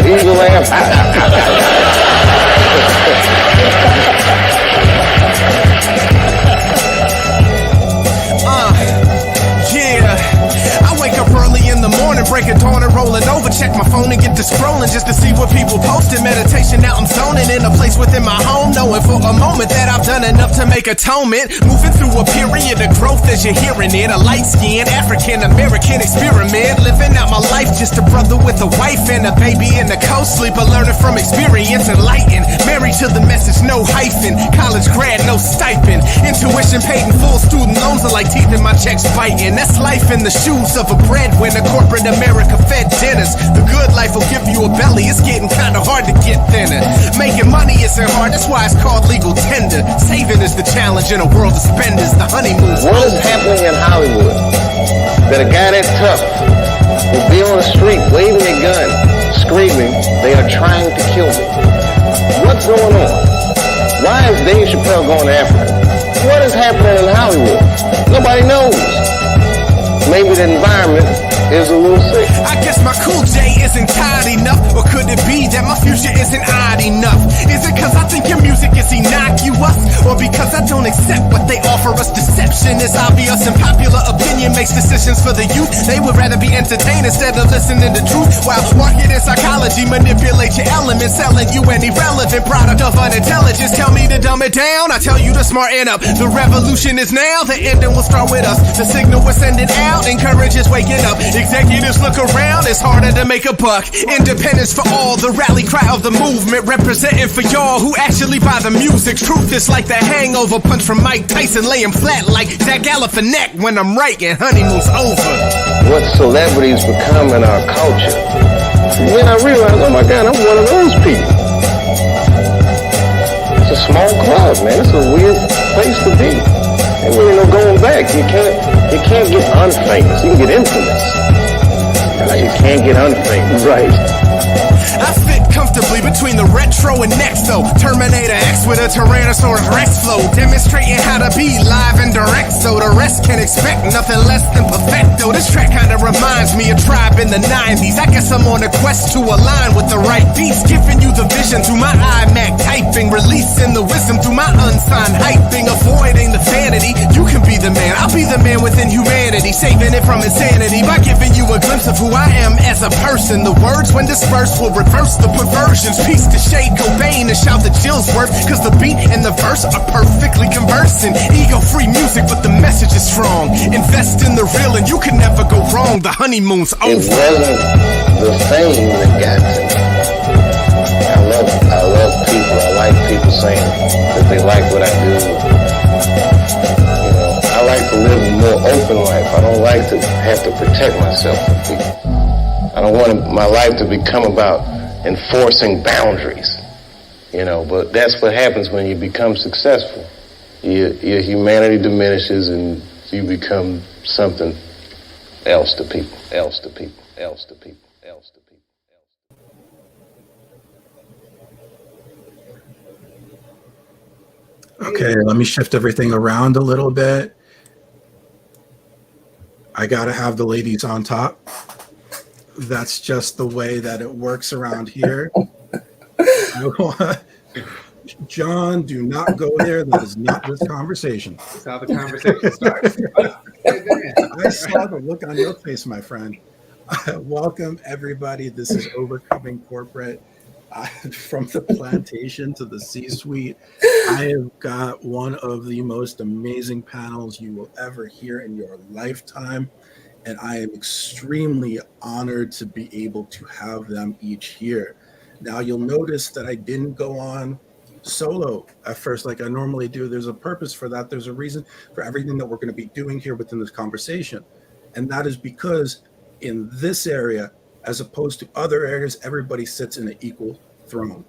that eagle laugh. Break it dawn and rolling over, check my phone and get to scrolling just to see what people posted. Meditation, now I'm zoning in a place within my home, knowing for a moment that I've done enough to make atonement. Moving through a period of growth as you're hearing it. A light-skinned African-American experiment, living out my life, just a brother with a wife and a baby in the co-sleeper, learning from experience, enlightened, married to the message, no hyphen, college grad, no stipend, intuition paid in full, student loans are like teeth in my checks biting. That's life in the shoes of a breadwinner, corporate America fed dinners. The good life will give you a belly. It's getting kinda hard to get thinner. Making money isn't hard, that's why it's called legal tender. Saving is the challenge in a world of spenders. The honeymoon's What is happening in Hollywood? That a guy that tough will be on the street waving a gun, screaming, "They are trying to kill me." What's going on? Why is Dave Chappelle going to Africa? What is happening in Hollywood? Nobody knows. Maybe the environment is a little sick. I guess my cool J isn't tired enough, or could it be that my future isn't odd enough? Is it cause I think your music is innocuous, or because I don't accept what they offer us? Deception is obvious and popular opinion makes decisions for the youth. They would rather be entertained instead of listening to truth, while market and psychology manipulate your elements, selling you an irrelevant product of unintelligence. Tell me to dumb it down, I tell you to smarten up. The revolution is now, the ending will start with us. The signal we're sending out encourages waking up. Executives look around, it's harder to make a buck. Independence for all, the rally cry of the movement, representing for y'all who actually buy the music. Truth is like the hangover punch from Mike Tyson, laying flat like Zach Galifianakis when I'm right and honeymoon's over. What celebrities become in our culture. Then I realized, oh my God, I'm one of those people. It's a small club, man. It's a weird place to be. Ain't really no going back. You can't get unfamous. You can get infamous. You can't get unfamous. Right. I fit comfortably between the retro and Nexo. Terminator X with a Tyrannosaurus Rex flow, demonstrating how to be live and direct, so the rest can expect nothing less than perfecto. This track kinda reminds me of Tribe in the 90s. I guess I'm on a quest to align with the right beats, giving you the vision through my iMac typing, releasing the wisdom through my unsigned hyping, avoiding the vanity. You can be the man, I'll be the man within humanity, saving it from insanity by giving you a glimpse of who I am as a person. The words when dispersed will reverse the perversions. Peace to Shade Cobain and shout the chills worth, cause the beat and the verse are perfectly conversing. Ego-free music, but the message is strong. Invest in the real and you can never go wrong. The honeymoon's over. It wasn't the fame that got to me. I love people. I like people saying that they like what I do. You know, I like to live a more open life. I don't like to have to protect myself from people. I don't want my life to become about enforcing boundaries, you know, but that's what happens when you become successful. Your humanity diminishes and you become something else to people, else to people, else to people, else to people. Okay, let me shift everything around a little bit. I gotta have the ladies on top. That's just the way that it works around here. John, do not go there. That is not this conversation. That's how the conversation starts. I saw the look on your face, my friend. Welcome, everybody. This is Overcoming Corporate. From the plantation to the C-suite, I have got one of the most amazing panels you will ever hear in your lifetime. And I am extremely honored to be able to have them each here. Now, you'll notice that I didn't go on solo at first like I normally do. There's a purpose for that. There's a reason for everything that we're going to be doing here within this conversation. And that is because in this area, as opposed to other areas, everybody sits in an equal throne.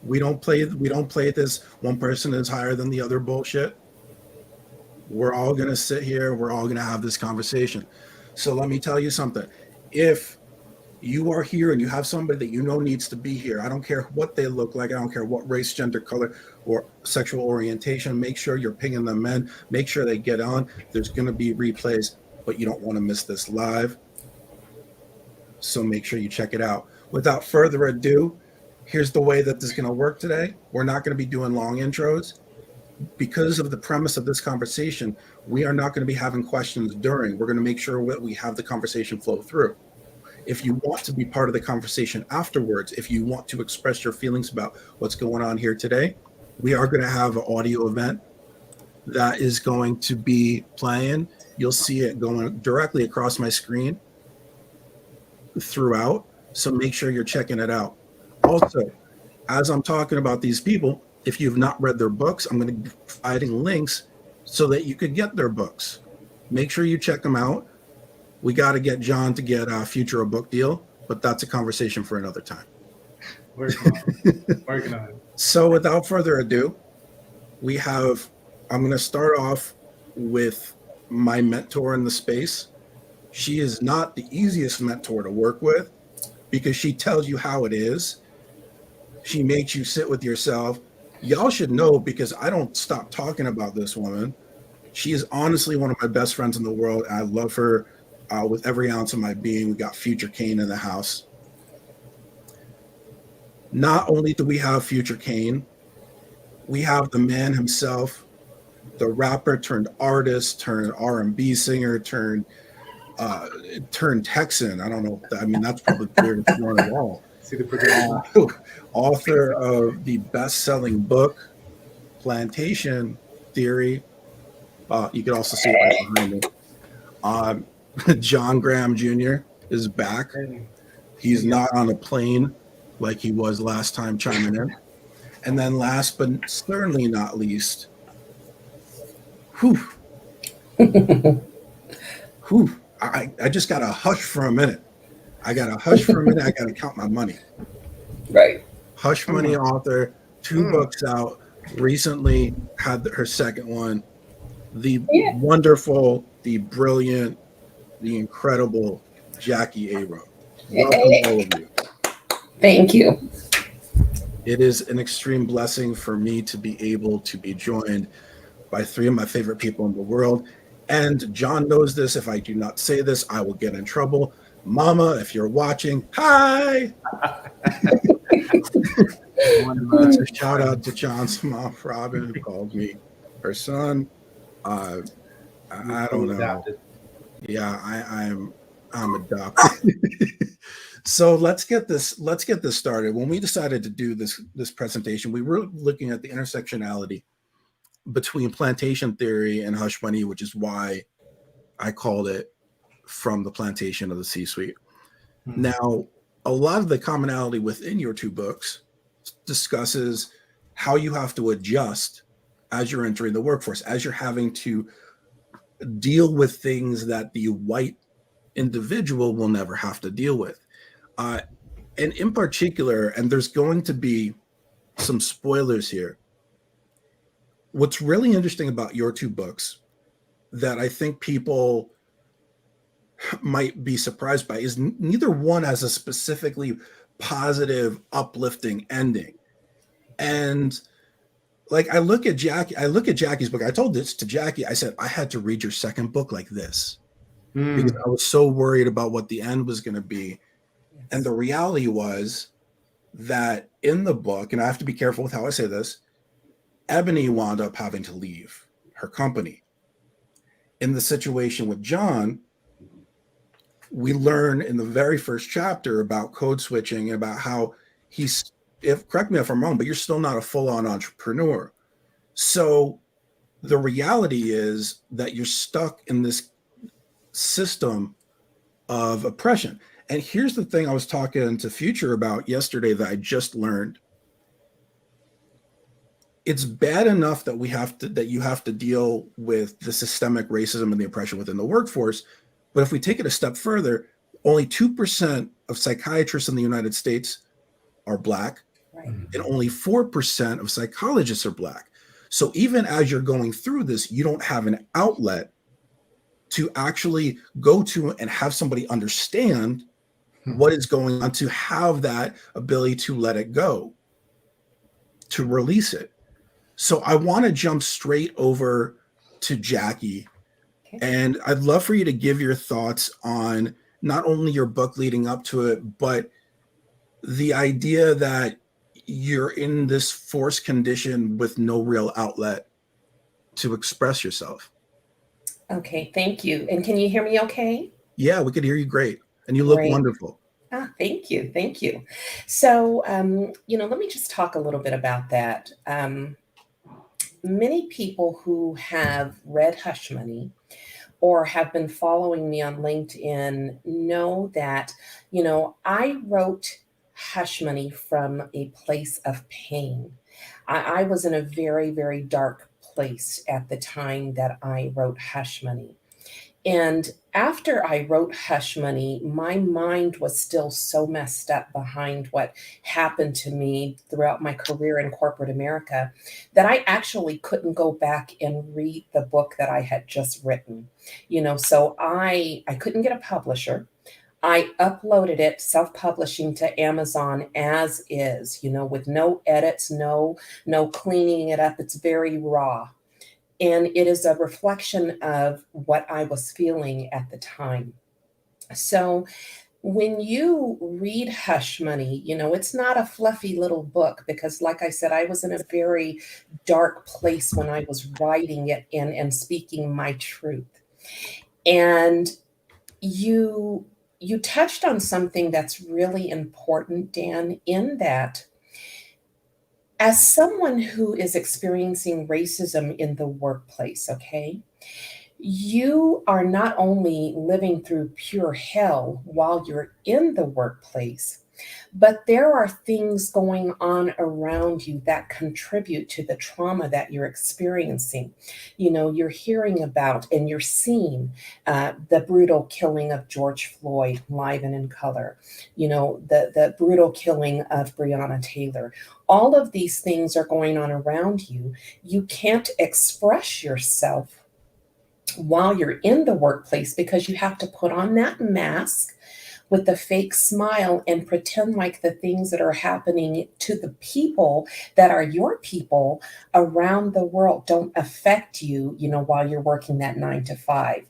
We don't play this one person is higher than the other bullshit. We're all going to sit here. We're all going to have this conversation. So let me tell you something. If you are here and you have somebody that you know needs to be here, I don't care what they look like. I don't care what race, gender, color, or sexual orientation. Make sure you're pinging them in. Make sure they get on. There's going to be replays, but you don't want to miss this live. So make sure you check it out. without further ado, here's the way that this is going to work today. We're not going to be doing long intros. Because of the premise of this conversation, we are not going to be having questions during. We're going to make sure that we have the conversation flow through. If you want to be part of the conversation afterwards, if you want to express your feelings about what's going on here today, we are going to have an audio event that is going to be playing. You'll see it going directly across my screen throughout. So make sure you're checking it out. Also, as I'm talking about these people, if you've not read their books, I'm going to be providing links so that you could get their books. Make sure you check them out. We got to get John to get Future a book deal, but that's a conversation for another time. Working on it. So without further ado, I'm going to start off with my mentor in the space. She is not the easiest mentor to work with because she tells you how it is. She makes you sit with yourself. Y'all should know because I don't stop talking about this woman. She is honestly one of my best friends in the world. I love her with every ounce of my being. We got Future Kane in the house. Not only do we have Future Kane, we have the man himself, the rapper turned artist, turned R&B singer, turned Texan. I don't know. That's probably the weirdest one of all. See the progression. Author of the best-selling book, Plantation Theory. You can also see it right behind me. John Graham Jr. is back. He's not on a plane like he was last time chiming in. And then last but certainly not least, I just got to hush for a minute. I got to count my money. Right. Hush Money author, 2 books out, recently had her second one. The wonderful, the brilliant, the incredible Jackie Abram. Welcome, all of you. Thank you. It is an extreme blessing for me to be able to be joined by 3 of my favorite people in the world. And John knows this. If I do not say this, I will get in trouble. Mama, if you're watching, hi. It's a shout out to John's mom, Robin, who called me her son. I don't know. Adopted. Yeah, I'm adopted. So let's get this started. When we decided to do this presentation, we were looking at the intersectionality between plantation theory and Hush Money, which is why I called it From the Plantation of the C-Suite. Now, a lot of the commonality within your 2 books discusses how you have to adjust as you're entering the workforce, as you're having to deal with things that the white individual will never have to deal with. And in particular, and there's going to be some spoilers here, what's really interesting about your 2 books that I think people might be surprised by is neither one has a specifically positive, uplifting ending. And like I look at Jackie's book. I told this to Jackie. I said, I had to read your second book like this because I was so worried about what the end was going to be. And the reality was that in the book, and I have to be careful with how I say this, Ebony wound up having to leave her company. In the situation with John, we learn in the very first chapter about code switching and about how correct me if I'm wrong, but you're still not a full-on entrepreneur. So the reality is that you're stuck in this system of oppression. And here's the thing I was talking to Future about yesterday that I just learned. It's bad enough that you have to deal with the systemic racism and the oppression within the workforce. But if we take it a step further, only 2% of psychiatrists in the United States are Black, Right. and only 4% of psychologists are Black. So even as you're going through this, you don't have an outlet to actually go to and have somebody understand what is going on, to have that ability to let it go, to release it. So I want to jump straight over to Jackie. Okay. And I'd love for you to give your thoughts on not only your book leading up to it, but the idea that you're in this forced condition with no real outlet to express yourself. Okay, thank you. And can you hear me okay? Yeah, we could hear you great. And you look Great. wonderful. Thank you. Thank you. So, let me just talk a little bit about that. Many people who have read Hush Money or have been following me on LinkedIn know that, I wrote Hush Money from a place of pain. I was in a very, very dark place at the time that I wrote Hush Money. And after I wrote Hush Money, my mind was still so messed up behind what happened to me throughout my career in corporate America that I actually couldn't go back and read the book that I had just written. So I couldn't get a publisher. I uploaded it self-publishing to Amazon as is, with no edits, no cleaning it up. It's very raw. And it is a reflection of what I was feeling at the time. So when you read Hush Money, it's not a fluffy little book because, like I said, I was in a very dark place when I was writing it and speaking my truth. And you touched on something that's really important, Dan, in that as someone who is experiencing racism in the workplace, okay, you are not only living through pure hell while you're in the workplace, but there are things going on around you that contribute to the trauma that you're experiencing. You're hearing about and you're seeing the brutal killing of George Floyd live and in color, the brutal killing of Breonna Taylor. All of these things are going on around you. You can't express yourself while you're in the workplace because you have to put on that mask with the fake smile and pretend like the things that are happening to the people that are your people around the world don't affect you, while you're working that 9 to 5.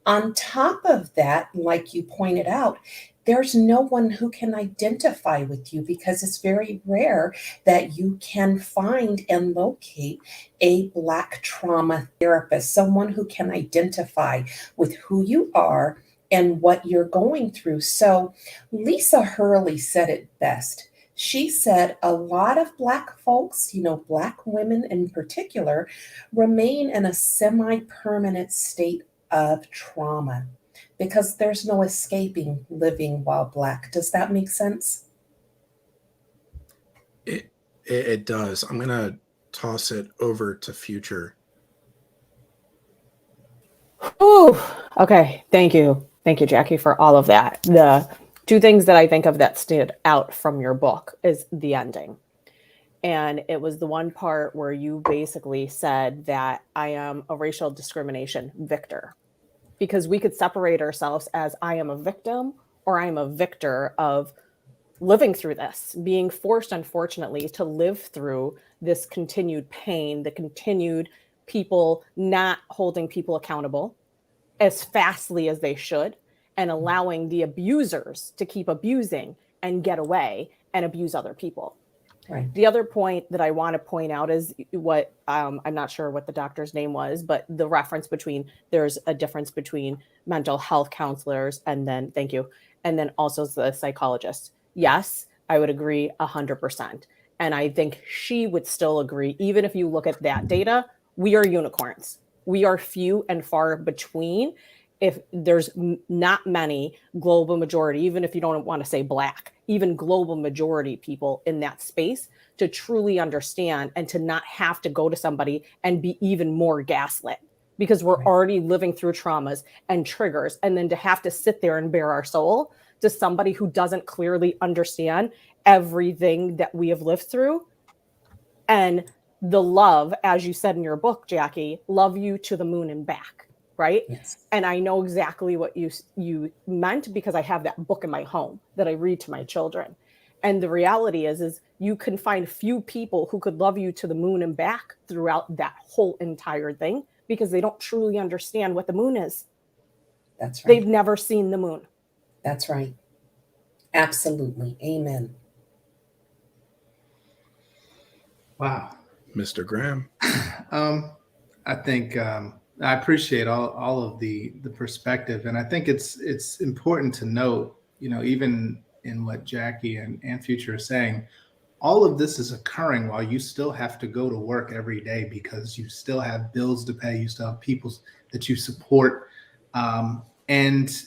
On top of that, like you pointed out, there's no one who can identify with you because it's very rare that you can find and locate a Black trauma therapist, someone who can identify with who you are and what you're going through. So Lisa Hurley said it best. She said a lot of Black folks, Black women in particular, remain in a semi-permanent state of trauma because there's no escaping living while Black. Does that make sense? It does. I'm going to toss it over to Future. Oh, okay. Thank you. Thank you, Jackie, for all of that. The two things that I think of that stood out from your book is the ending. And it was the one part where you basically said that I am a racial discrimination victor. Because we could separate ourselves as I am a victim or I am a victor of living through this, being forced, unfortunately, to live through this continued pain, the continued people not holding people accountable as fastly as they should, and allowing the abusers to keep abusing and get away and abuse other people. Right. The other point that I want to point out is what I'm not sure what the doctor's name was, but the reference between there's a difference between mental health counselors and then also the psychologists. Yes, I would agree 100%. And I think she would still agree, even if you look at that data, we are unicorns. We are few and far between. If there's not many global majority, even if you don't want to say Black, even global majority people in that space to truly understand and to not have to go to somebody and be even more gaslit because we're already living through traumas and triggers. And then to have to sit there and bare our soul to somebody who doesn't clearly understand everything that we have lived through. And the love, as you said in your book, Jackie, love you to the moon and back. Right? Yes. And I know exactly what you meant because I have that book in my home that I read to my children. And the reality is you can find few people who could love you to the moon and back throughout that whole entire thing because they don't truly understand what the moon is. That's right. They've never seen the moon. That's right. Absolutely. Amen. Wow. Mr. Graham. I think I appreciate all of the perspective, and I think it's important to note, even in what Jackie and Future are saying, all of this is occurring while you still have to go to work every day because you still have bills to pay, you still have people that you support, and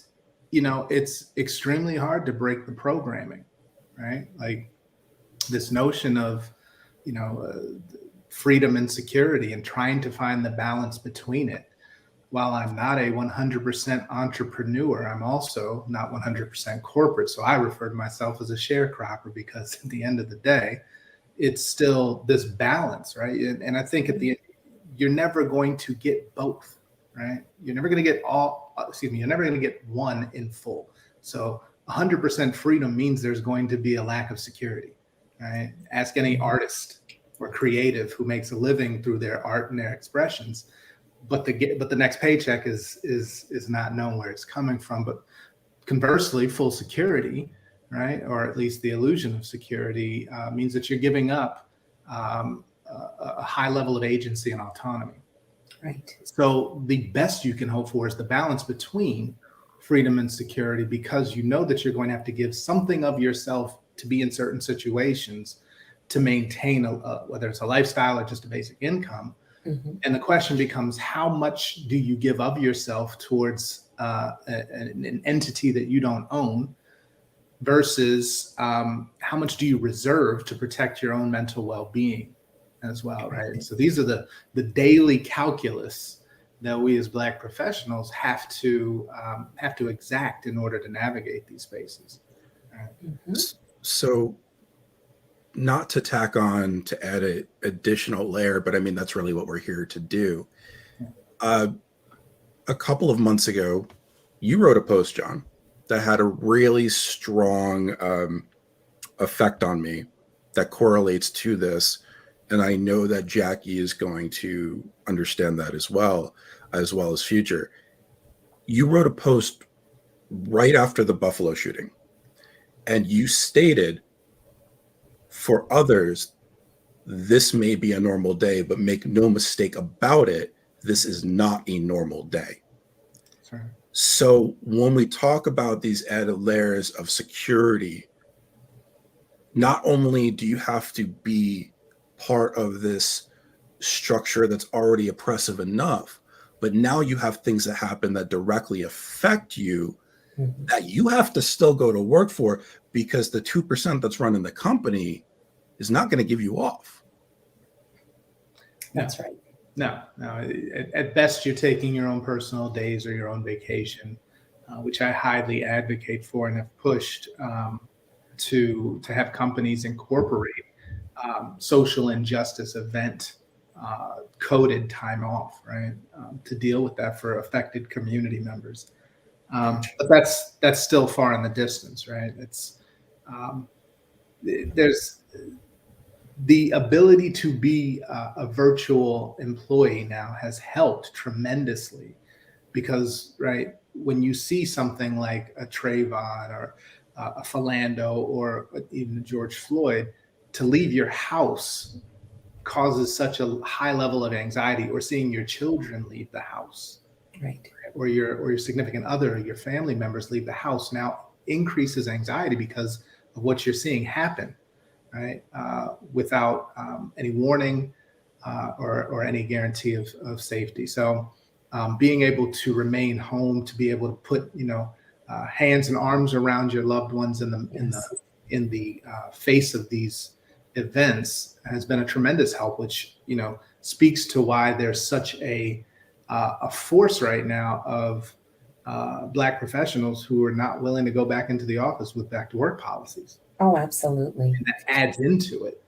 it's extremely hard to break the programming, right? Like this notion of freedom and security and trying to find the balance between it. While I'm not a 100% entrepreneur, I'm also not 100% corporate. So I refer to myself as a sharecropper because at the end of the day, it's still this balance, right? And I think you're never going to get both, right? You're never going to get you're never going to get one in full. So 100% freedom means there's going to be a lack of security, right? Ask any artist or creative who makes a living through their art and their expressions. But the next paycheck is not known where it's coming from. But conversely, full security, right, or at least the illusion of security, means that you're giving up a high level of agency and autonomy. Right. So the best you can hope for is the balance between freedom and security, because you know that you're going to have to give something of yourself to be in certain situations to maintain whether it's a lifestyle or just a basic income. Mm-hmm. And the question becomes, how much do you give of yourself towards an entity that you don't own versus how much do you reserve to protect your own mental well-being as well, right? And so these are the daily calculus that we as Black professionals have to exact in order to navigate these spaces. Right? Mm-hmm. So not to tack on to add an additional layer, but I mean, that's really what we're here to do. A couple of months ago, you wrote a post, John, that had a really strong effect on me that correlates to this. And I know that Jackie is going to understand that as well as Future. You wrote a post right after the Buffalo shooting, and you stated, for others, this may be a normal day, but make no mistake about it, this is not a normal day. Sure. So when we talk about these added layers of security, not only do you have to be part of this structure that's already oppressive enough, but now you have things that happen that directly affect you, Mm-hmm. that you have to still go to work for, because the 2% that's running the company is not going to give you off. That's right. No. At best, you're taking your own personal days or your own vacation, which I highly advocate for and have pushed to have companies incorporate social injustice event coded time off, right, to deal with that for affected community members. But that's still far in the distance, right? It's there's the ability to be a virtual employee now has helped tremendously, because, right, when you see something like a Trayvon or a Philando or even George Floyd, to leave your house causes such a high level of anxiety, or seeing your children leave the house, Right. or your significant other, your family members leave the house, now increases anxiety because of what you're seeing happen, right? Without any warning or any guarantee of safety. So being able to remain home, to be able to put hands and arms around your loved ones in the face of these events has been a tremendous help, which speaks to why there's such a force right now of Black professionals who are not willing to go back into the office with back to work policies. Oh, absolutely. And that adds into it.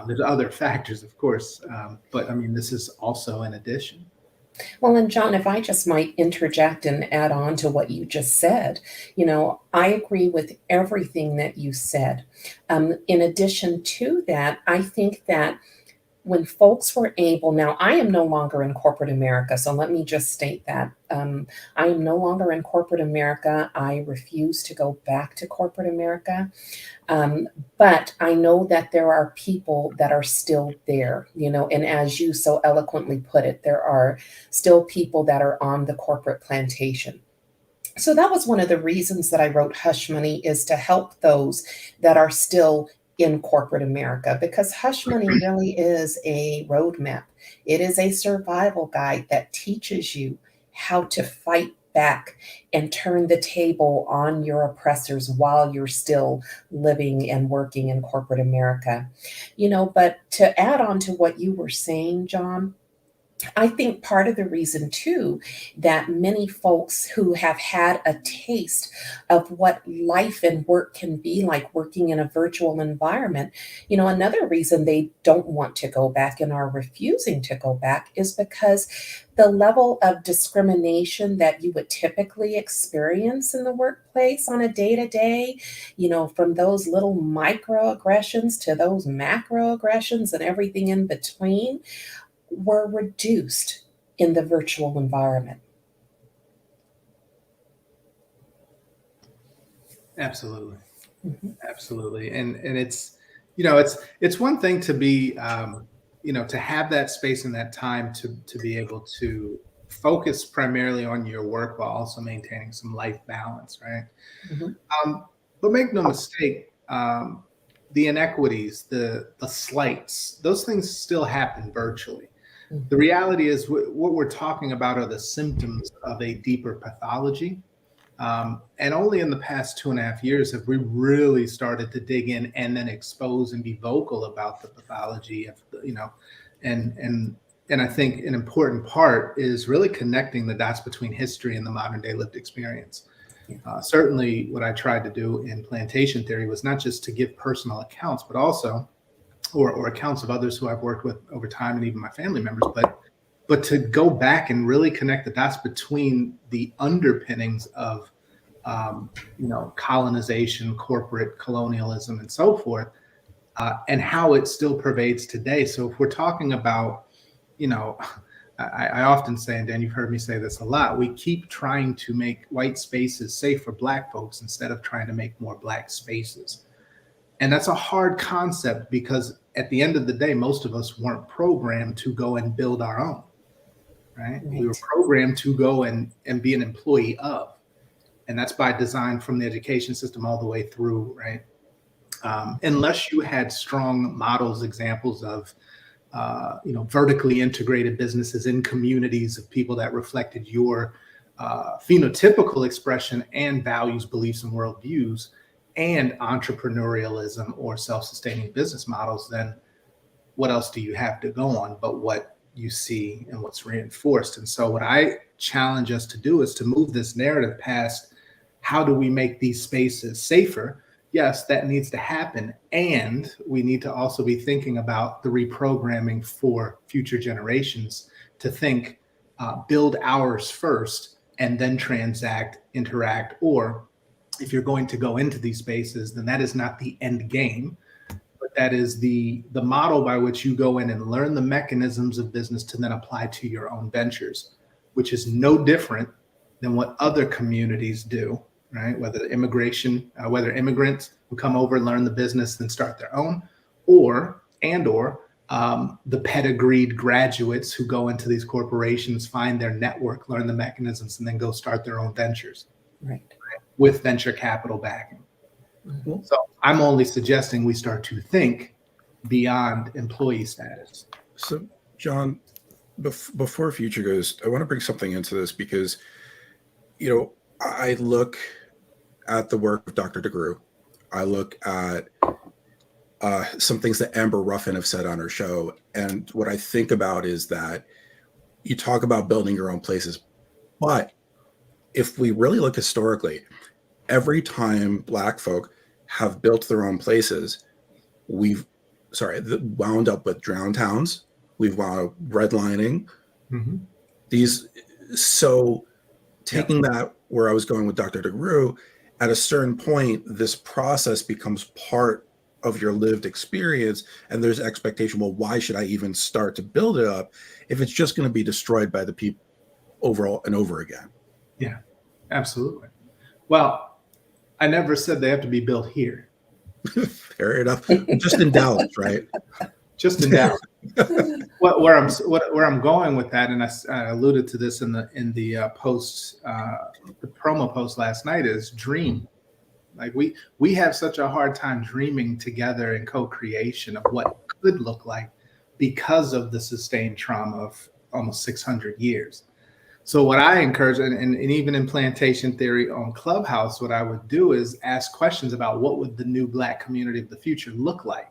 There's other factors, of course, but I mean, this is also an addition. Well, and John, if I just might interject and add on to what you just said, I agree with everything that you said. In addition to that, I think that when folks were able, now I am no longer in corporate America, so let me just state that. I am no longer in corporate America. I refuse to go back to corporate America. But I know that there are people that are still there, and as you so eloquently put it, there are still people that are on the corporate plantation. So that was one of the reasons that I wrote Hush Money, is to help those that are still in corporate America, because Hush Money really is a roadmap. It is a survival guide that teaches you how to fight back and turn the table on your oppressors while you're still living and working in corporate America. But to add on to what you were saying, John, I think part of the reason too that many folks who have had a taste of what life and work can be like working in a virtual environment, another reason they don't want to go back and are refusing to go back is because the level of discrimination that you would typically experience in the workplace on a day-to-day, from those little microaggressions to those macroaggressions and everything in between, were reduced in the virtual environment. Absolutely. Mhm. Absolutely. And it's one thing to be, to have that space and that time to be able to focus primarily on your work while also maintaining some life balance, right? Mhm. But make no mistake, the inequities, the slights, those things still happen virtually. The reality is what we're talking about are the symptoms of a deeper pathology. And only in the past 2.5 years have we really started to dig in and then expose and be vocal about the pathology of, and I think an important part is really connecting the dots between history and the modern day lived experience. Certainly what I tried to do in plantation theory was not just to give personal accounts, but also or accounts of others who I've worked with over time and even my family members, but to go back and really connect the dots between the underpinnings of colonization, corporate colonialism, and so forth, and how it still pervades today. So if we're talking about, I often say, and Dan, you've heard me say this a lot, we keep trying to make white spaces safe for Black folks instead of trying to make more Black spaces. And that's a hard concept because at the end of the day, most of us weren't programmed to go and build our own, right? We were programmed to go and be an employee of, and that's by design from the education system all the way through, right? Unless you had strong models, examples of, vertically integrated businesses in communities of people that reflected your phenotypical expression and values, beliefs, and worldviews, and entrepreneurialism or self-sustaining business models, then what else do you have to go on but what you see and what's reinforced? And so what I challenge us to do is to move this narrative past how do we make these spaces safer? Yes, that needs to happen. And we need to also be thinking about the reprogramming for future generations to think, build ours first and then transact, interact, or if you're going to go into these spaces, then that is not the end game, but that is the model by which you go in and learn the mechanisms of business to then apply to your own ventures, which is no different than what other communities do, right? Whether immigrants who come over and learn the business, then start their own, or the pedigreed graduates who go into these corporations, find their network, learn the mechanisms, and then go start their own ventures. Right. With venture capital backing. Mhm. So I'm only suggesting we start to think beyond employee status. So, John, before Future goes, I want to bring something into this because, I look at the work of Dr. DeGruy. I look at some things that Amber Ruffin have said on her show. And what I think about is that you talk about building your own places, but if we really look historically, every time Black folk have built their own places, we've wound up with drowned towns. We've wound up redlining. Mm-hmm. So taking that where I was going with Dr. DeGruy, at a certain point, this process becomes part of your lived experience, and there's expectation, well, why should I even start to build it up if it's just going to be destroyed by the people overall and over again? Yeah, absolutely. Well, I never said they have to be built here. Fair enough. Just in Dallas, right? Just in Dallas. Where I'm going with that, and I alluded to this in the post, the promo post last night, is dream. Like we have such a hard time dreaming together in co-creation of what could look like because of the sustained trauma of almost 600 years. So what I encourage, and even in plantation theory on Clubhouse, what I would do is ask questions about what would the new Black community of the future look like.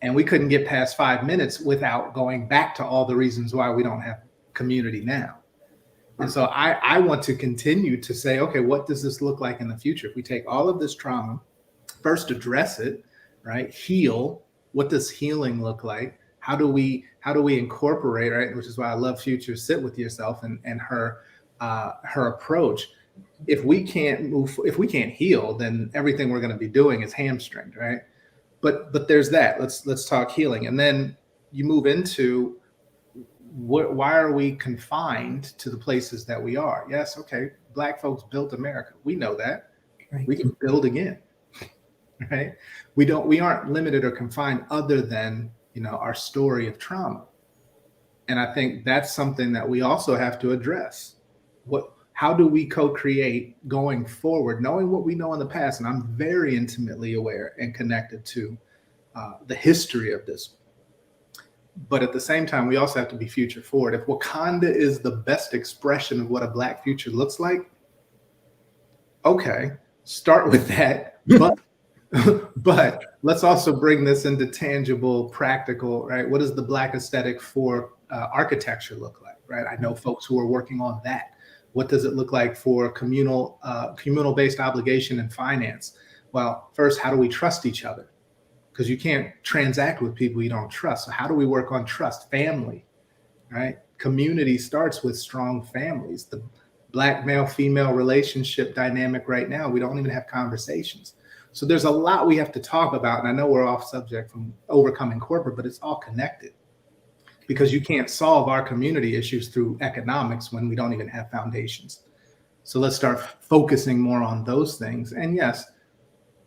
And we couldn't get past 5 minutes without going back to all the reasons why we don't have community now. And so I want to continue to say, okay, what does this look like in the future? If we take all of this trauma, first address it, right? Heal. What does healing look like? How do we incorporate, right? Which is why I love Future Sit With Yourself and her approach. If we can't heal, then everything we're going to be doing is hamstringed, right? But there's that. Let's talk healing, and then you move into why are we confined to the places that we are? Yes, okay. Black folks built America. We know that. Right. We can build again, right? We aren't limited or confined other than our story of trauma, and I think that's something that we also have to address. How do we co-create going forward, knowing what we know in the past? And I'm very intimately aware and connected to the history of this. But at the same time, we also have to be future forward. If Wakanda is the best expression of what a Black future looks like, okay, start with that. But let's also bring this into tangible, practical, right? What does the Black aesthetic for architecture look like, right? I know folks who are working on that. What does it look like for communal-based obligation and finance? Well, first, how do we trust each other? Because you can't transact with people you don't trust. So how do we work on trust? Family, right? Community starts with strong families. The Black male-female relationship dynamic right now, we don't even have conversations. So there's a lot we have to talk about. And I know we're off subject from overcoming corporate, but it's all connected. Because you can't solve our community issues through economics when we don't even have foundations. So let's start focusing more on those things. And yes,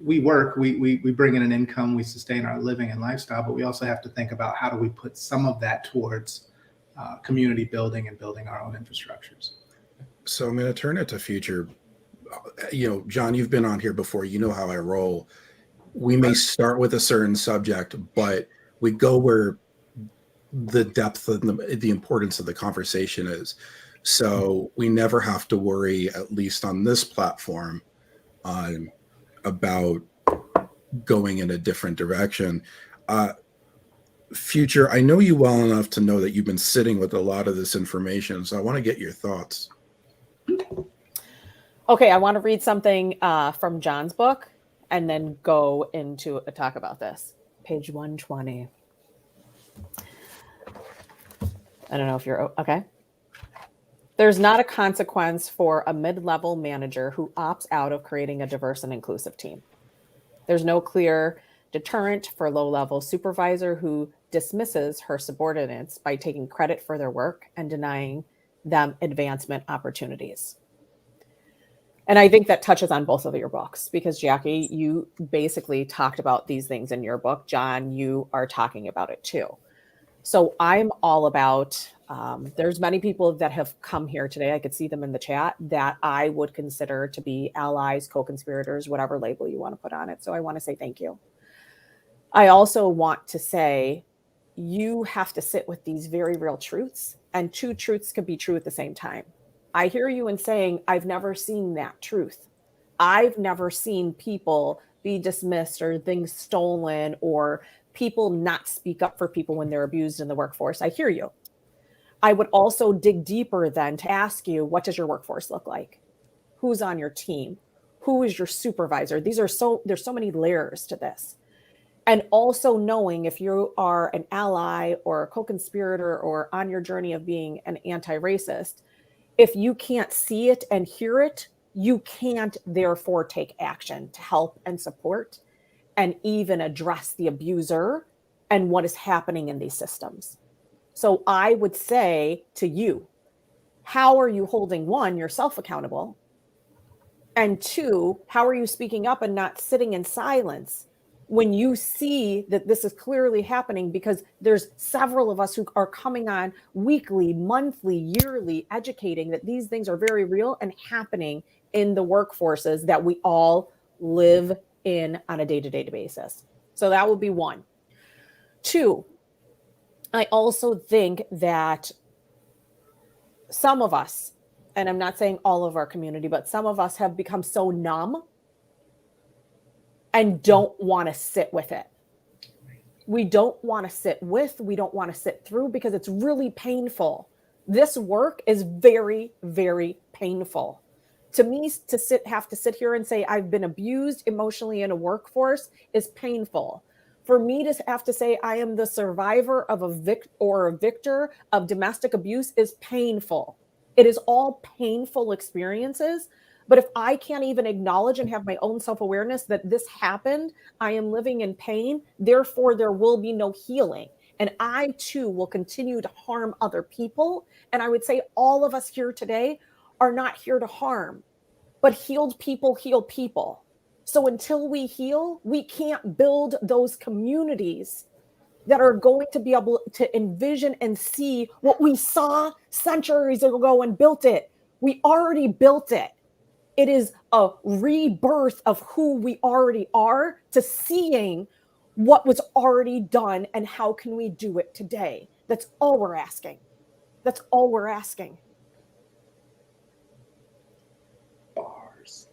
we work, we bring in an income, we sustain our living and lifestyle, but we also have to think about how do we put some of that towards community building and building our own infrastructures. So I'm going to turn it to Future. John, you've been on here before. You know how I roll. We may start with a certain subject, but we go where the depth and the importance of the conversation is. So we never have to worry, at least on this platform, about going in a different direction. Future, I know you well enough to know that you've been sitting with a lot of this information, so I want to get your thoughts. Okay, I want to read something from John's book and then go into a talk about this. Page 120. I don't know if you're okay. There's not a consequence for a mid-level manager who opts out of creating a diverse and inclusive team. There's no clear deterrent for low-level supervisor who dismisses her subordinates by taking credit for their work and denying them advancement opportunities. And I think that touches on both of your books because, Jackie, you basically talked about these things in your book. John, you are talking about it too. So I'm all about, there's many people that have come here today, I could see them in the chat, that I would consider to be allies, co-conspirators, whatever label you want to put on it. So I want to say thank you. I also want to say you have to sit with these very real truths, and two truths can be true at the same time. I hear you in saying, I've never seen that truth. I've never seen people be dismissed or things stolen or people not speak up for people when they're abused in the workforce. I hear you. I would also dig deeper then to ask you, what does your workforce look like? Who's on your team? Who is your supervisor? There's so many layers to this. And also knowing if you are an ally or a co-conspirator or on your journey of being an anti-racist, if you can't see it and hear it, you can't therefore take action to help and support. and even address the abuser and what is happening in these systems. So I would say to you, how are you holding, one, yourself accountable? And two, how are you speaking up and not sitting in silence when you see that this is clearly happening? Because there's several of us who are coming on weekly, monthly, yearly, educating that these things are very real and happening in the workforces that we all live in on a day-to-day basis. So that would be one. Two, I also think that some of us, and I'm not saying all of our community, but some of us have become so numb and don't want to sit with it. We don't want to sit with, we don't want to sit through because it's really painful. This work is very, very painful. To me, to have to sit here and say I've been abused emotionally in a workforce is painful. For me to have to say I am the survivor of a victor of domestic abuse is painful. It is all painful experiences. But if I can't even acknowledge and have my own self-awareness that this happened, I am living in pain, therefore there will be no healing. And I too will continue to harm other people. And I would say all of us here today are not here to harm, but healed people heal people. So until we heal, we can't build those communities that are going to be able to envision and see what we saw centuries ago and built it. We already built it. It is a rebirth of who we already are to seeing what was already done and how can we do it today. That's all we're asking. That's all we're asking. Bars.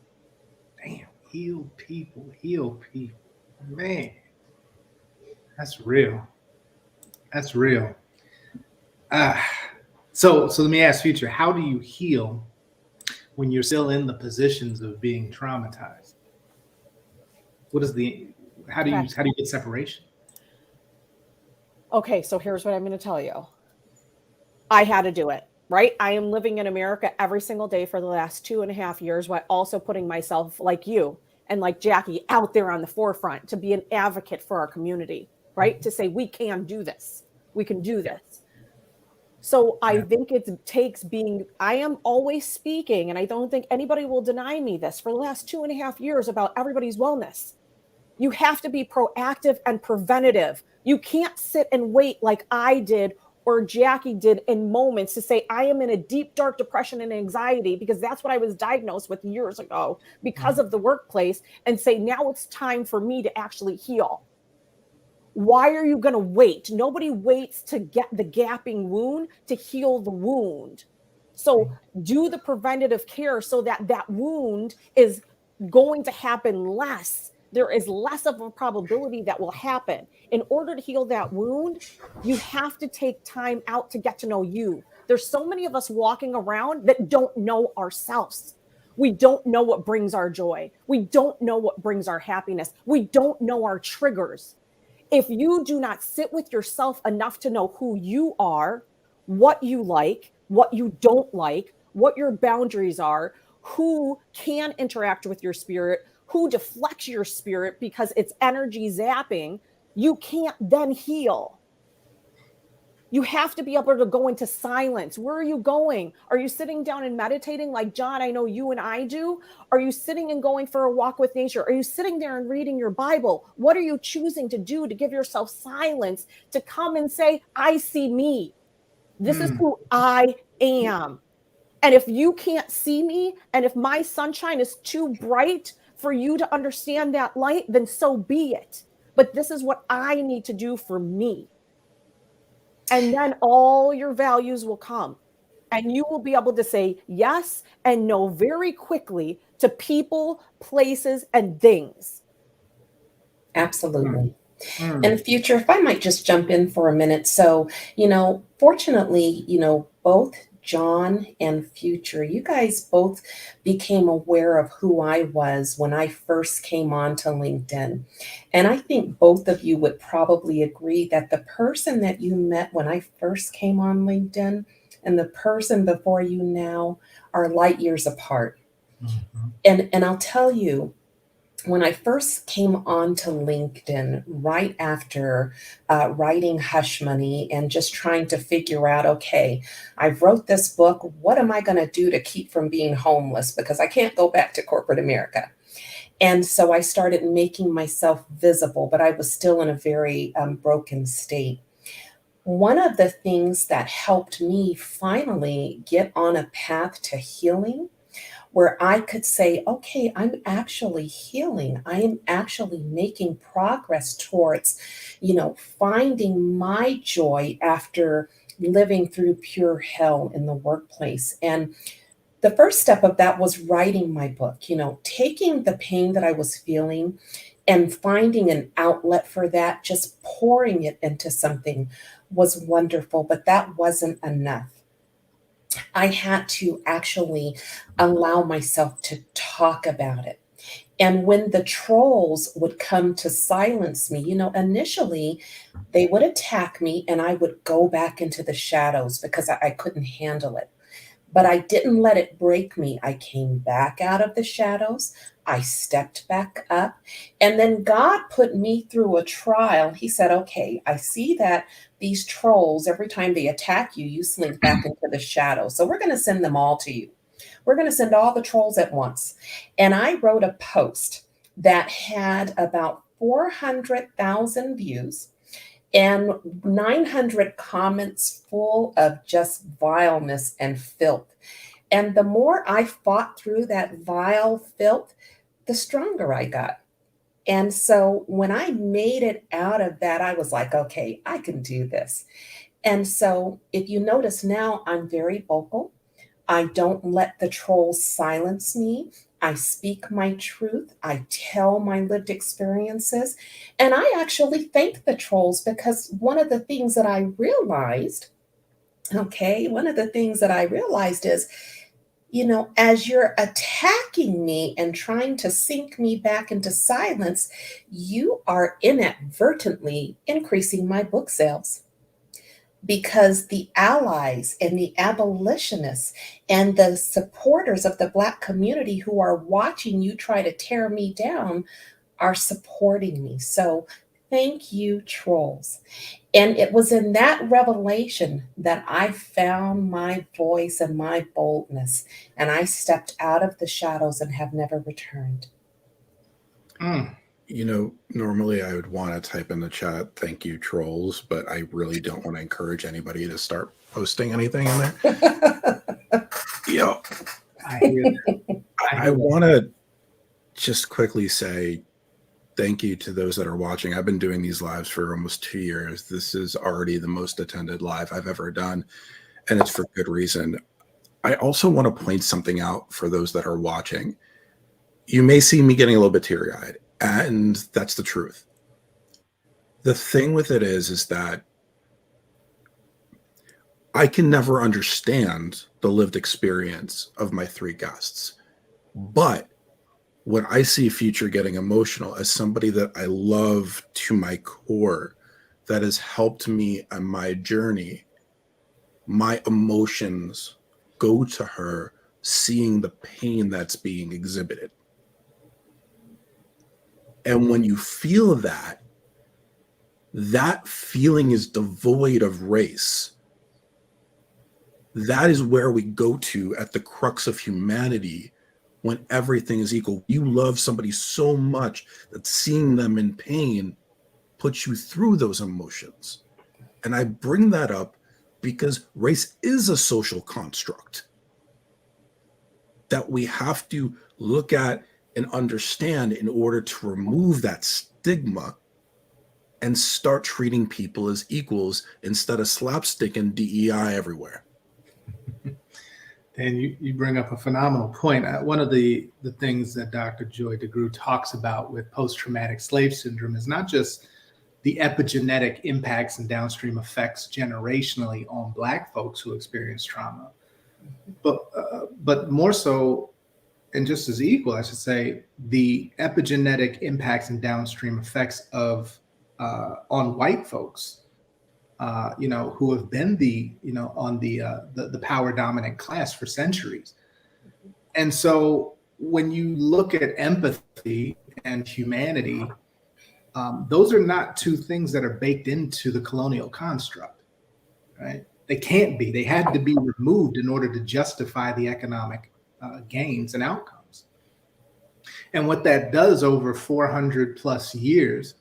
Damn. Heal people. Heal people. Man. That's real. That's real. So let me ask Future, how do you heal when you're still in the positions of being traumatized? How do you get separation? Okay, so here's what I'm going to tell you. I had to do it, right? I am living in America every single day for the last 2.5 years while also putting myself, like you and like Jackie, out there on the forefront to be an advocate for our community, right? To say we can do this. We can do this. So I think it takes I am always speaking, and I don't think anybody will deny me this, for the last 2.5 years about everybody's wellness. You have to be proactive and preventative. You can't sit and wait like I did or Jackie did in moments to say, I am in a deep, dark depression and anxiety, because that's what I was diagnosed with years ago because of the workplace, and say, now it's time for me to actually heal. Why are you going to wait? Nobody waits to get the gaping wound to heal the wound. So do the preventative care so that that wound is going to happen less. There is less of a probability that will happen. In order to heal that wound, you have to take time out to get to know you. There's so many of us walking around that don't know ourselves. We don't know what brings our joy. We don't know what brings our happiness. We don't know our triggers. If you do not sit with yourself enough to know who you are, what you like, what you don't like, what your boundaries are, who can interact with your spirit, who deflects your spirit because it's energy zapping, you can't then heal. You have to be able to go into silence. Where are you going? Are you sitting down and meditating like John, I know you and I do? Are you sitting and going for a walk with nature? Are you sitting there and reading your Bible? What are you choosing to do to give yourself silence to come and say, I see me. This is who I am. And if you can't see me, and if my sunshine is too bright for you to understand that light, then so be it. But this is what I need to do for me. And then all your values will come, and you will be able to say yes and no very quickly to people, places, and things. Absolutely. And Future, if I might just jump in for a minute. So, fortunately, both John and Future, you guys both became aware of who I was when I first came onto LinkedIn. And I think both of you would probably agree that the person that you met when I first came on LinkedIn and the person before you now are light years apart. And I'll tell you, when I first came onto LinkedIn right after writing Hush Money and just trying to figure out, okay, I've wrote this book. What am I going to do to keep from being homeless? Because I can't go back to corporate America. And so I started making myself visible, but I was still in a very broken state. One of the things that helped me finally get on a path to healing where I could say, okay, I'm actually healing. I am actually making progress towards, finding my joy after living through pure hell in the workplace. And the first step of that was writing my book, taking the pain that I was feeling and finding an outlet for that, just pouring it into something was wonderful, but that wasn't enough. I had to actually allow myself to talk about it. And when the trolls would come to silence me, initially they would attack me and I would go back into the shadows because I couldn't handle it. But I didn't let it break me. I came back out of the shadows. I stepped back up. And then God put me through a trial. He said, okay, I see that these trolls, every time they attack you, you slink back into the shadows. So we're going to send them all to you. We're going to send all the trolls at once. And I wrote a post that had about 400,000 views and 900 comments full of just vileness and filth. And the more I fought through that vile filth, the stronger I got. And so when I made it out of that, I was like, okay, I can do this. And so if you notice now, I'm very vocal. I don't let the trolls silence me. I speak my truth. I tell my lived experiences. And I actually thank the trolls because one of the things that I realized is, as you're attacking me and trying to sink me back into silence, you are inadvertently increasing my book sales. Because the allies and the abolitionists and the supporters of the Black community who are watching you try to tear me down are supporting me. So thank you, trolls. And it was in that revelation that I found my voice and my boldness, and I stepped out of the shadows and have never returned. Normally I would want to type in the chat, thank you, trolls, but I really don't want to encourage anybody to start posting anything in there. I hear that. I want to just quickly say thank you to those that are watching. I've been doing these lives for almost 2 years. This is already the most attended live I've ever done, and it's for good reason. I also want to point something out for those that are watching. You may see me getting a little bit teary-eyed, and that's the truth. The thing with it is that I can never understand the lived experience of my three guests. But when I see Future getting emotional, as somebody that I love to my core, that has helped me on my journey, my emotions go to her seeing the pain that's being exhibited. And when you feel that, that feeling is devoid of race. That is where we go to at the crux of humanity when everything is equal. You love somebody so much that seeing them in pain puts you through those emotions. And I bring that up because race is a social construct that we have to look at and understand in order to remove that stigma and start treating people as equals instead of slapstick and DEI everywhere. And you bring up a phenomenal point. One of the things that Dr. Joy DeGruy talks about with post-traumatic slave syndrome is not just the epigenetic impacts and downstream effects generationally on Black folks who experience trauma, but more so, and just as equal, I should say, the epigenetic impacts and downstream effects of on white folks, who have been on the power dominant class for centuries. And so when you look at empathy and humanity, those are not two things that are baked into the colonial construct, right? They can't be. They had to be removed in order to justify the economic gains and outcomes. And what that does over 400 plus years,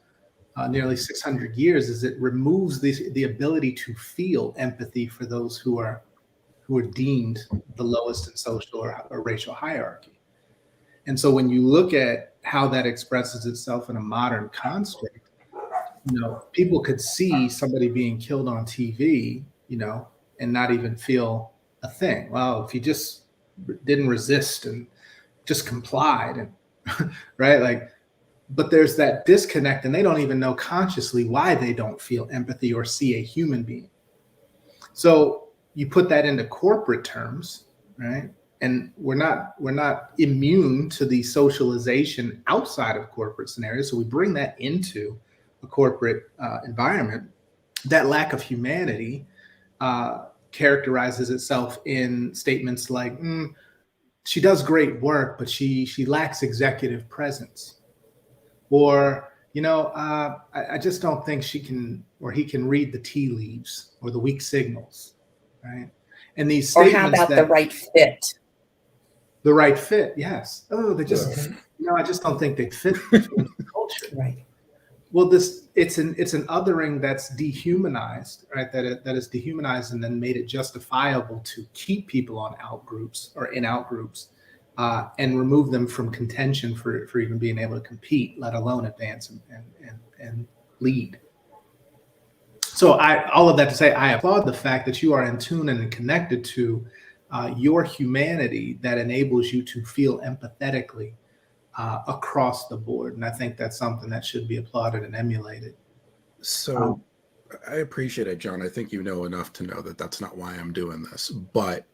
nearly 600 years, is it removes the ability to feel empathy for those who are deemed the lowest in social or racial hierarchy. And so when you look at how that expresses itself in a modern construct, people could see somebody being killed on TV, and not even feel a thing. Well, if you just didn't resist and just complied, and right, like, but there's that disconnect, and they don't even know consciously why they don't feel empathy or see a human being. So you put that into corporate terms, right? And we're not immune to the socialization outside of corporate scenarios. So we bring that into a corporate environment. That lack of humanity characterizes itself in statements like, she does great work, but she lacks executive presence. Or, I just don't think she can, or he can read the tea leaves or the weak signals, right? And these statements, or how about the right fit? The right fit, yes. Oh, they just, I just don't think they fit the culture. Right. Well, it's an othering that's dehumanized, right? That is dehumanized and then made it justifiable to keep people on out groups or in out groups, and remove them from contention for even being able to compete, let alone advance and lead. So all of that to say, I applaud the fact that you are in tune and connected to your humanity that enables you to feel empathetically across the board. And I think that's something that should be applauded and emulated. So I appreciate it, John. I think you know enough to know that that's not why I'm doing this. But,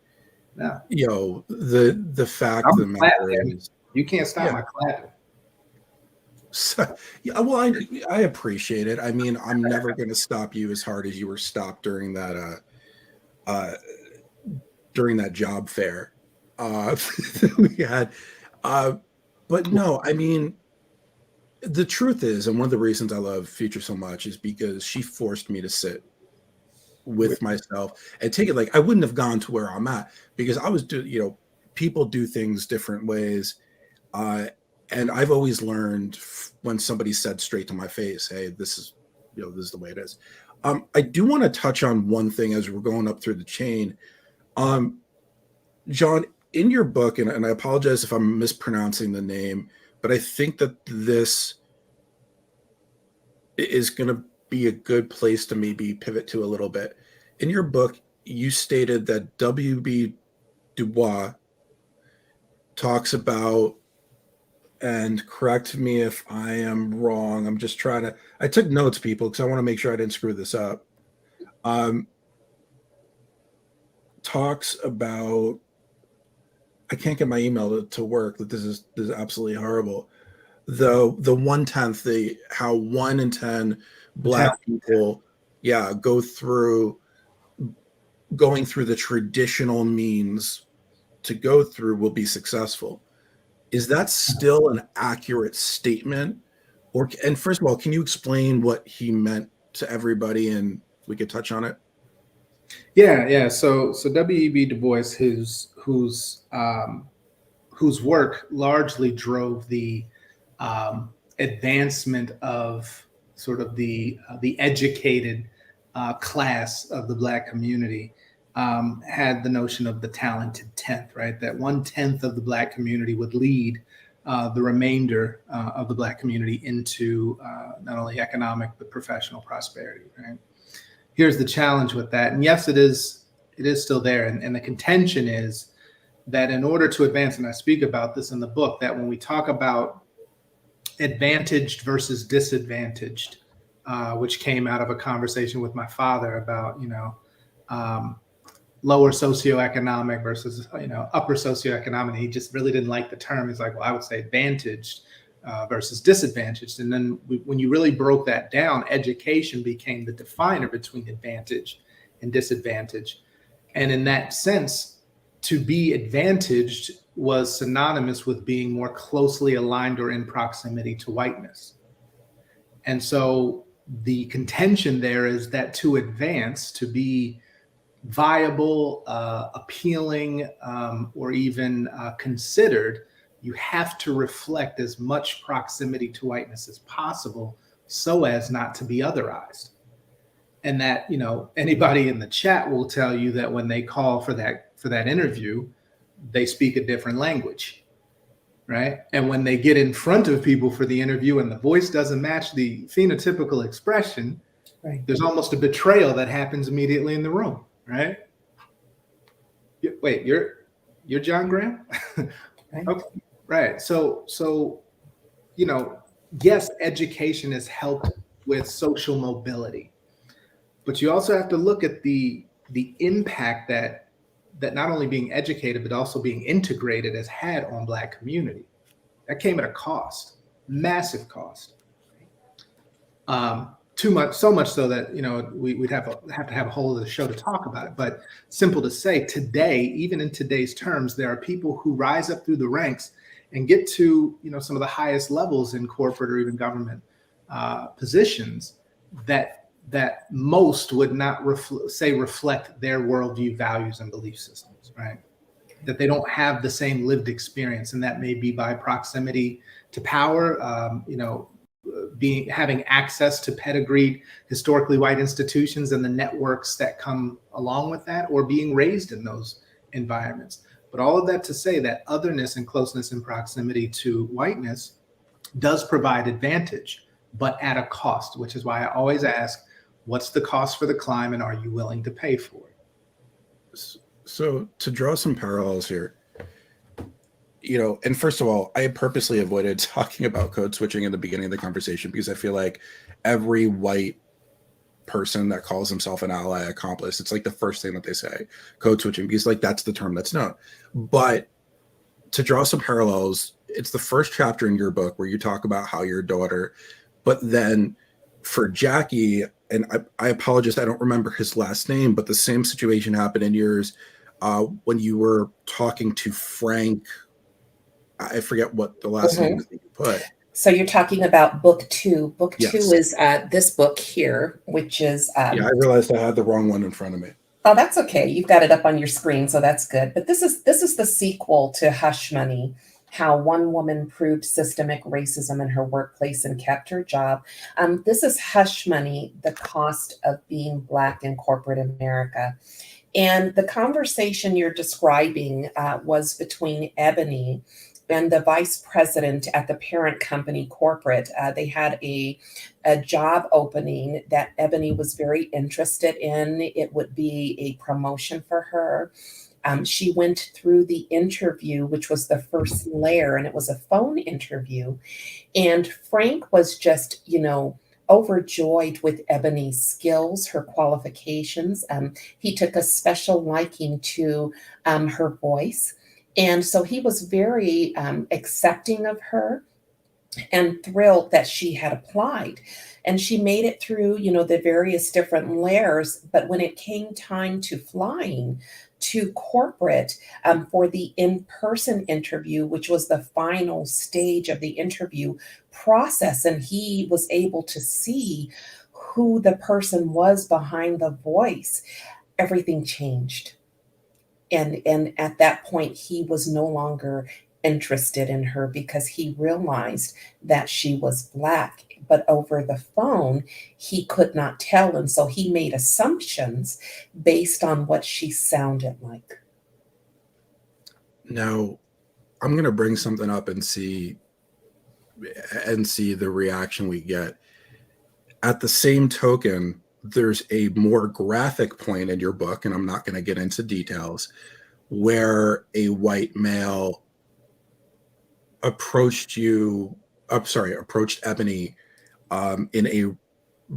the fact of the matter is, you can't stop my clapping. So, well, I appreciate it. I mean, I'm never going to stop you as hard as you were stopped during that job fair that we had. But no, I mean, the truth is, and one of the reasons I love Future so much is because she forced me to sit with myself and take it. Like, I wouldn't have gone to where I'm at because I was people do things different ways. And I've always learned when somebody said straight to my face, hey, this is the way it is. I do want to touch on one thing as we're going up through the chain. John, in your book, and I apologize if I'm mispronouncing the name, but I think that this is going to be a good place to maybe pivot to a little bit. In your book, you stated that W.B. Du Bois talks about, and correct me if I am wrong, I'm just trying to, I took notes, people, because I want to make sure I didn't screw this up. Talks about, I can't get my email to work, that this is absolutely horrible. The 1/10, how 1 in 10 Black people, going through the traditional means to go through will be successful. Is that still an accurate statement? And first of all, can you explain what he meant to everybody, and we could touch on it? Yeah. So W.E.B. Du Bois, whose work largely drove the advancement of sort of the educated class of the Black community, had the notion of the talented 10th, right? That 1/10 of the Black community would lead the remainder of the Black community into not only economic but professional prosperity, right? Here's the challenge with that, and yes, it is still there, and the contention is that in order to advance, and I speak about this in the book, that when we talk about advantaged versus disadvantaged, which came out of a conversation with my father about lower socioeconomic versus upper socioeconomic. He just really didn't like the term. He's like, well, I would say advantaged versus disadvantaged. And then when you really broke that down, education became the definer between advantage and disadvantage. And in that sense, to be advantaged was synonymous with being more closely aligned or in proximity to whiteness. And so the contention there is that to advance, to be viable, appealing, or even considered, you have to reflect as much proximity to whiteness as possible so as not to be otherized. And that, you know, anybody in the chat will tell you that when they call for that interview, they speak a different language, right? And when they get in front of people for the interview and the voice doesn't match the phenotypical expression, Right. there's almost a betrayal that happens immediately in the room, right? Wait, you're John Graham? Right. Okay, right. So, you know, yes, education has helped with social mobility, but you also have to look at the impact that not only being educated, but also being integrated has had on Black community. That came at a cost, massive cost. Too much, so much so that, you know, we'd have to have a whole other show to talk about it. But simple to say, today, even in today's terms, there are people who rise up through the ranks and get to, you know, some of the highest levels in corporate or even government positions that most would not reflect their worldview, values, and belief systems, right? That they don't have the same lived experience, and that may be by proximity to power, you know, having access to pedigreed, historically white institutions and the networks that come along with that, or being raised in those environments. But all of that to say that otherness and closeness and proximity to whiteness does provide advantage, but at a cost, which is why I always ask, what's the cost for the climb, and are you willing to pay for it? So to draw some parallels here, you know, and first of all, I purposely avoided talking about code switching in the beginning of the conversation because I feel like every white person that calls himself an ally accomplice, it's like the first thing that they say, code switching, because like that's the term that's known. But to draw some parallels, it's the first chapter in your book where you talk about how your daughter, but then for Jackie, and I apologize, I don't remember his last name, but the same situation happened in yours when you were talking to Frank. I forget what the last name is that you put. So you're talking about book 2. Book Yes. 2 is this book here, which is Yeah, I realized I had the wrong one in front of me. oh, that's okay. You've got it up on your screen, so that's good. But this is the sequel to Hush Money, how one woman proved systemic racism in her workplace and kept her job. This is Hush Money, the cost of being Black in corporate America. And the conversation you're describing was between Ebony and the vice president at the parent company corporate. They had a job opening that Ebony was very interested in. It would be a promotion for her. She went through the interview, which was the first layer, and it was a phone interview. And Frank was just, you know, overjoyed with Ebony's skills, her qualifications. He took a special liking to her voice. And so he was very accepting of her and thrilled that she had applied. And she made it through, you know, the various different layers. But when it came time to flying to corporate for the in-person interview, which was the final stage of the interview process, and he was able to see who the person was behind the voice, everything changed. And at that point, he was no longer interested in her because he realized that she was Black. But over the phone, he could not tell. And so he made assumptions based on what she sounded like. Now, I'm going to bring something up and see the reaction we get. At the same token, there's a more graphic point in your book, and I'm not going to get into details, where a white male approached Ebony in a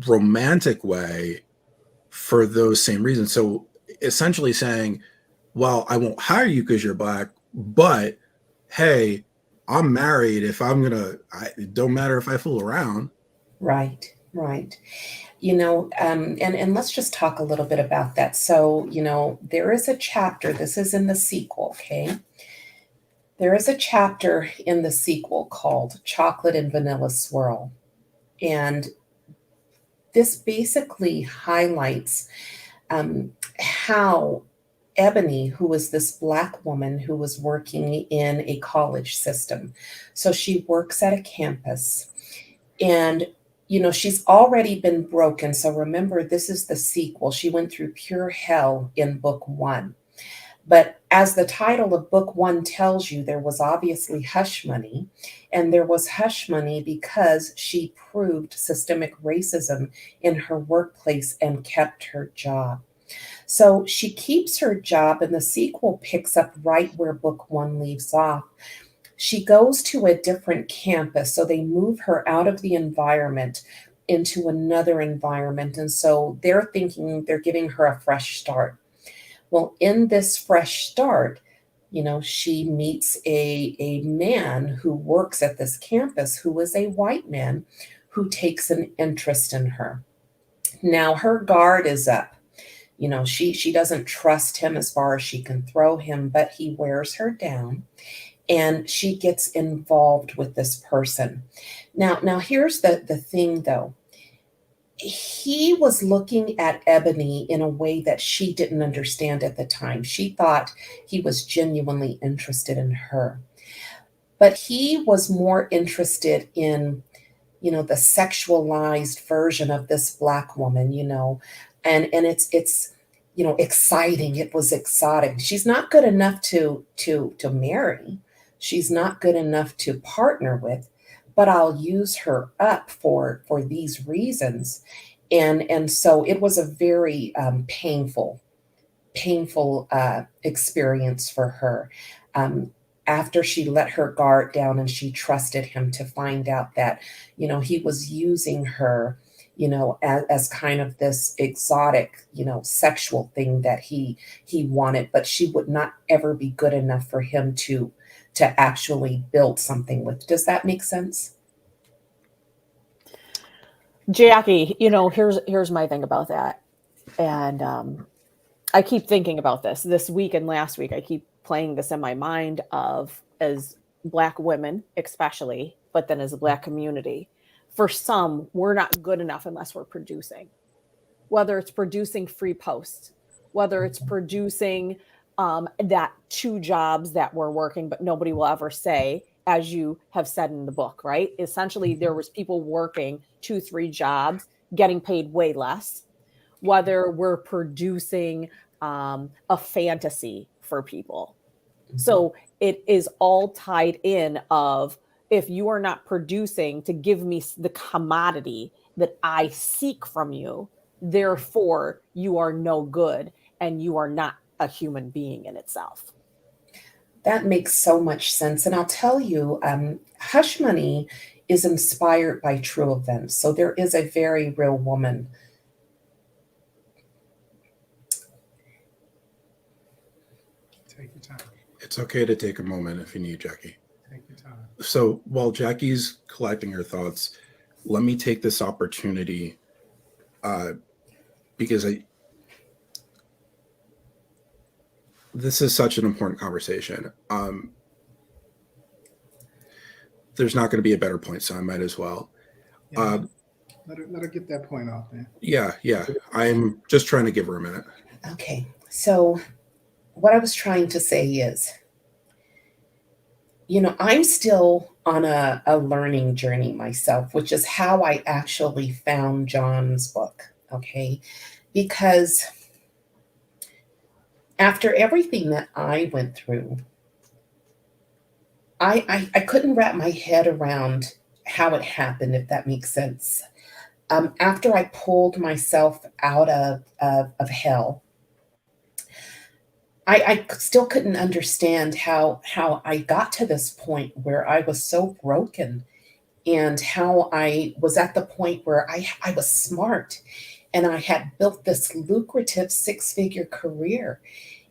romantic way for those same reasons. So essentially saying, well, I won't hire you because you're Black, but hey, I'm married. If I'm it don't matter if I fool around. Right. Right. And let's just talk a little bit about that. So, there is a chapter, this is in the sequel, okay? There is a chapter in the sequel called Chocolate and Vanilla Swirl. And this basically highlights how Ebony, who was this Black woman who was working in a college system, so she works at a campus, and she's already been broken. So remember, this is the sequel. She went through pure hell in book one. But as the title of book one tells you, there was obviously hush money. And there was hush money because she proved systemic racism in her workplace and kept her job. So she keeps her job, and the sequel picks up right where book one leaves off. She goes to a different campus, so they move her out of the environment into another environment. And so they're thinking they're giving her a fresh start. Well, in this fresh start, she meets a man who works at this campus who is a white man who takes an interest in her. Now her guard is up. She doesn't trust him as far as she can throw him, but he wears her down. And she gets involved with this person. Now here's the thing, though. He was looking at Ebony in a way that she didn't understand at the time. She thought he was genuinely interested in her. But he was more interested in, the sexualized version of this Black woman, and it's exciting. It was exotic. She's not good enough to marry. She's not good enough to partner with, but I'll use her up for these reasons. And so it was a very painful experience for her. After she let her guard down and she trusted him, to find out that, he was using her, as kind of this exotic, sexual thing that he wanted, but she would not ever be good enough for him to actually build something with. Does that make sense? Jackie, here's my thing about that. And I keep thinking about this week and last week. I keep playing this in my mind of, as Black women, especially, but then as a Black community, for some, we're not good enough unless we're producing, whether it's producing free posts, whether it's producing that 2 jobs that we're working, but nobody will ever say, as you have said in the book, right? Essentially, there was people working 2-3 jobs, getting paid way less, whether we're producing a fantasy for people. So it is all tied in of, if you are not producing to give me the commodity that I seek from you, therefore you are no good and you are not a human being in itself. That makes so much sense. And I'll tell you, Hush Money is inspired by true events. So there is a very real woman. Take your time. It's okay to take a moment if you need, Jackie. Take your time. So while Jackie's collecting her thoughts, let me take this opportunity because this is such an important conversation. There's not going to be a better point, so I might as well. Yeah, let her get that point off, man. Yeah. I'm just trying to give her a minute. Okay. So what I was trying to say is, I'm still on a learning journey myself, which is how I actually found John's book. Okay. Because after everything that I went through, I couldn't wrap my head around how it happened, if that makes sense. After I pulled myself out of hell, I still couldn't understand how I got to this point where I was so broken, and how I was at the point where I was smart and I had built this lucrative 6-figure career,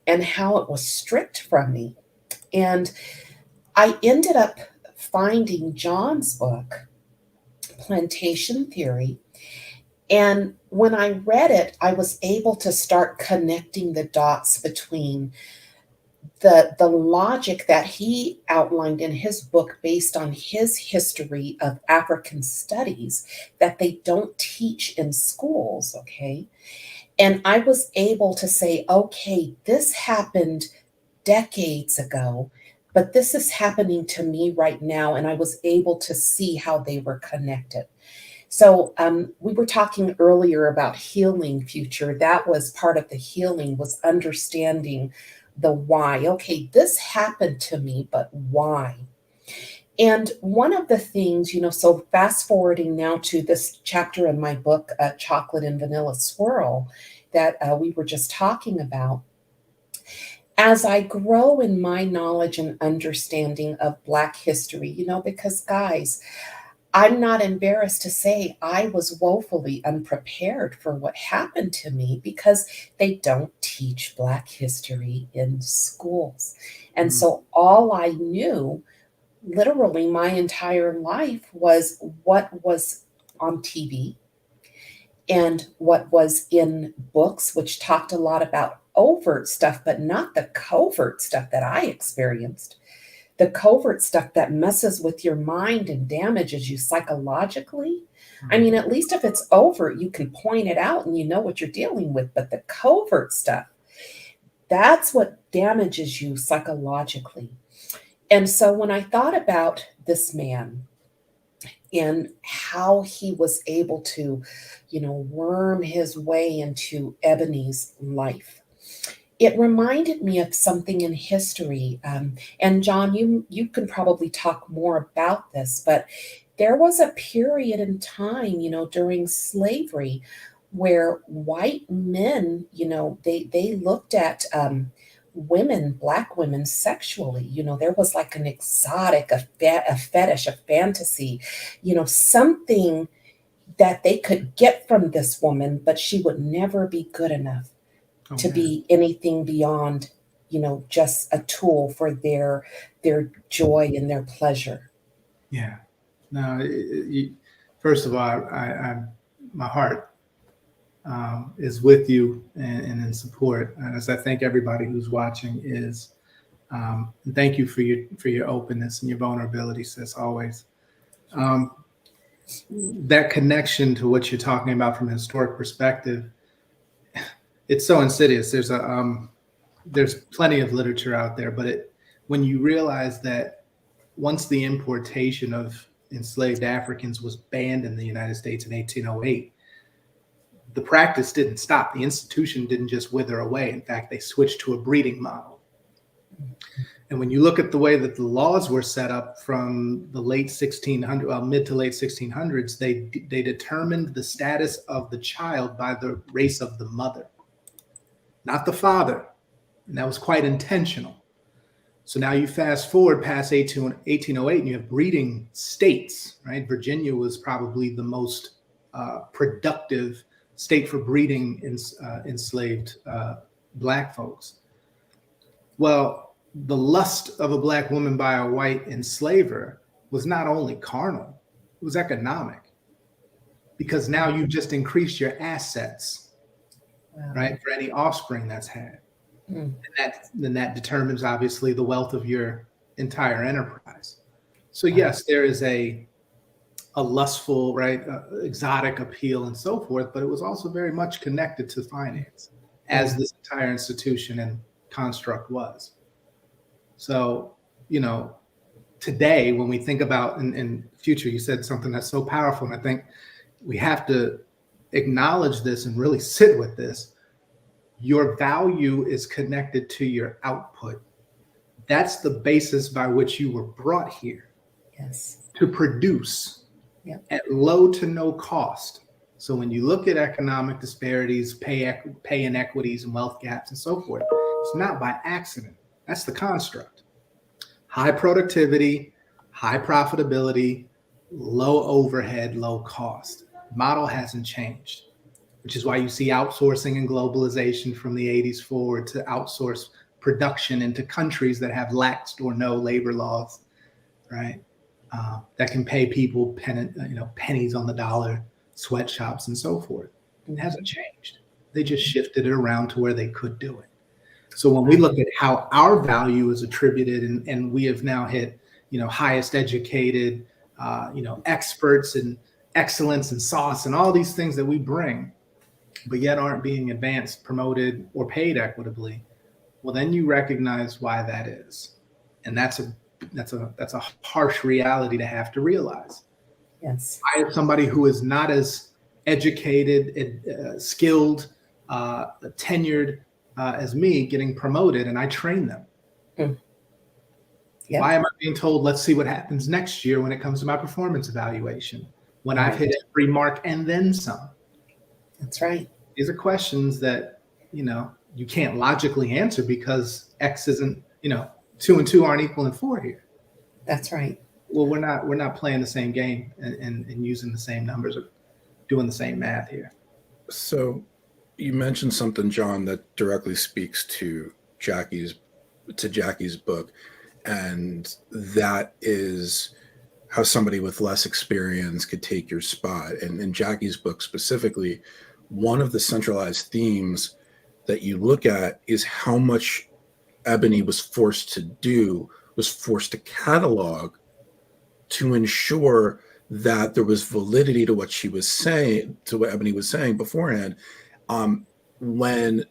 and how it was stripped from me. And I ended up finding John's book, Plantation Theory, And when I read it, I was able to start connecting the dots between the logic that he outlined in his book based on his history of African studies that they don't teach in schools, okay? And I was able to say, okay, this happened decades ago, but this is happening to me right now. And I was able to see how they were connected. So we were talking earlier about healing future. That was part of the healing, was understanding the why. Okay, this happened to me, but why? And one of the things, so fast forwarding now to this chapter in my book, Chocolate and Vanilla Swirl, that we were just talking about, as I grow in my knowledge and understanding of Black history, because guys, I'm not embarrassed to say I was woefully unprepared for what happened to me because they don't teach Black history in schools. And so all I knew, literally my entire life, was what was on TV and what was in books, which talked a lot about overt stuff, but not the covert stuff that I experienced. The covert stuff that messes with your mind and damages you psychologically. I mean, at least if it's overt, you can point it out and you know what you're dealing with. But the covert stuff, that's what damages you psychologically. And so when I thought about this man and how he was able to, worm his way into Ebony's life, it reminded me of something in history. And John, you can probably talk more about this, but there was a period in time, during slavery where white men, they looked at women, Black women, sexually. There was like an exotic, a fetish, a fantasy, something that they could get from this woman, but she would never be good enough to be anything beyond, just a tool for their joy and their pleasure. Yeah. No, first of all, my heart is with you and in support. And as I think everybody who's watching is, thank you for your openness and your vulnerability, sis, always. That connection to what you're talking about from a historic perspective, it's so insidious. There's plenty of literature out there, but when you realize that once the importation of enslaved Africans was banned in the United States in 1808, the practice didn't stop. The institution didn't just wither away. In fact, they switched to a breeding model. And when you look at the way that the laws were set up from the mid to late 1600s, they determined the status of the child by the race of the mother, not the father. And that was quite intentional. So now you fast forward past 1808 and you have breeding states, right? Virginia was probably the most productive state for breeding enslaved Black folks. Well, the lust of a Black woman by a white enslaver was not only carnal, it was economic. Because now you just increased your assets, right, for any offspring that's had. And that determines, obviously, the wealth of your entire enterprise. So yes, there is a lustful, right, exotic appeal and so forth, but it was also very much connected to finance, as this entire institution and construct was. So, today, when we think about in future, you said something that's so powerful, and I think we have to acknowledge this and really sit with this. Your value is connected to your output. That's the basis by which you were brought here. Yes. To produce at low to no cost. So when you look at economic disparities, pay inequities and wealth gaps and so forth, it's not by accident. That's the construct. High productivity, high profitability, low overhead, low cost. Model hasn't changed, which is why you see outsourcing and globalization from the 80s forward to outsource production into countries that have laxed or no labor laws, right? That can pay people pennies on the dollar, sweatshops, and so forth. It hasn't changed. They just shifted it around to where they could do it. So when we look at how our value is attributed, and we have now hit, highest educated, experts and excellence and sauce and all these things that we bring, but yet aren't being advanced, promoted, or paid equitably, well, then you recognize why that is. And that's a harsh reality to have to realize. Yes. I have somebody who is not as educated, skilled, tenured as me getting promoted, and I train them. Yep. Why am I being told, let's see what happens next year when it comes to my performance evaluation, when I've hit every mark and then some? That's right. These are questions that, you can't logically answer because X isn't, 2 and 2 aren't equal 4 here. That's right. Well, we're not playing the same game and using the same numbers or doing the same math here. So you mentioned something, John, that directly speaks to Jackie's book, and that is how somebody with less experience could take your spot. And in Jackie's book specifically, one of the centralized themes that you look at is how much Ebony was forced to catalog to ensure that there was validity to what she was saying, to what Ebony was saying beforehand. When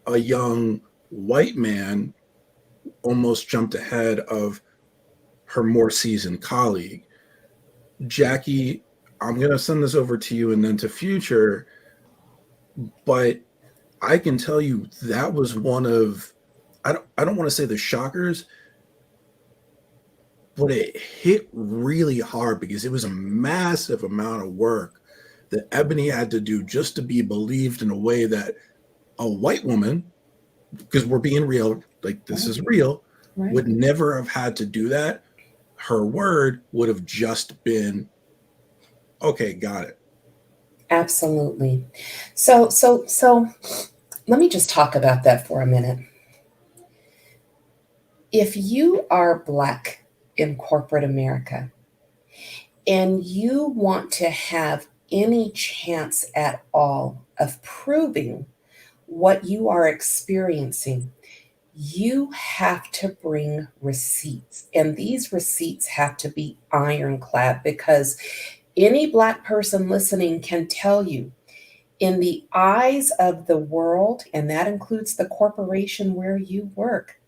a young white man almost jumped ahead of her more seasoned colleague. Jackie, I'm going to send this over to you and then to Future, but I can tell you that was one of, I don't want to say the shockers, but it hit really hard because it was a massive amount of work that Ebony had to do just to be believed in a way that a white woman, because we're being real, like this is real, would never have had to do that. Her word would have just been, okay, got it. Absolutely. So let me just talk about that for a minute. If you are Black in corporate America and you want to have any chance at all of proving what you are experiencing, you have to bring receipts. And these receipts have to be ironclad, because any Black person listening can tell you, in the eyes of the world, and that includes the corporation where you work,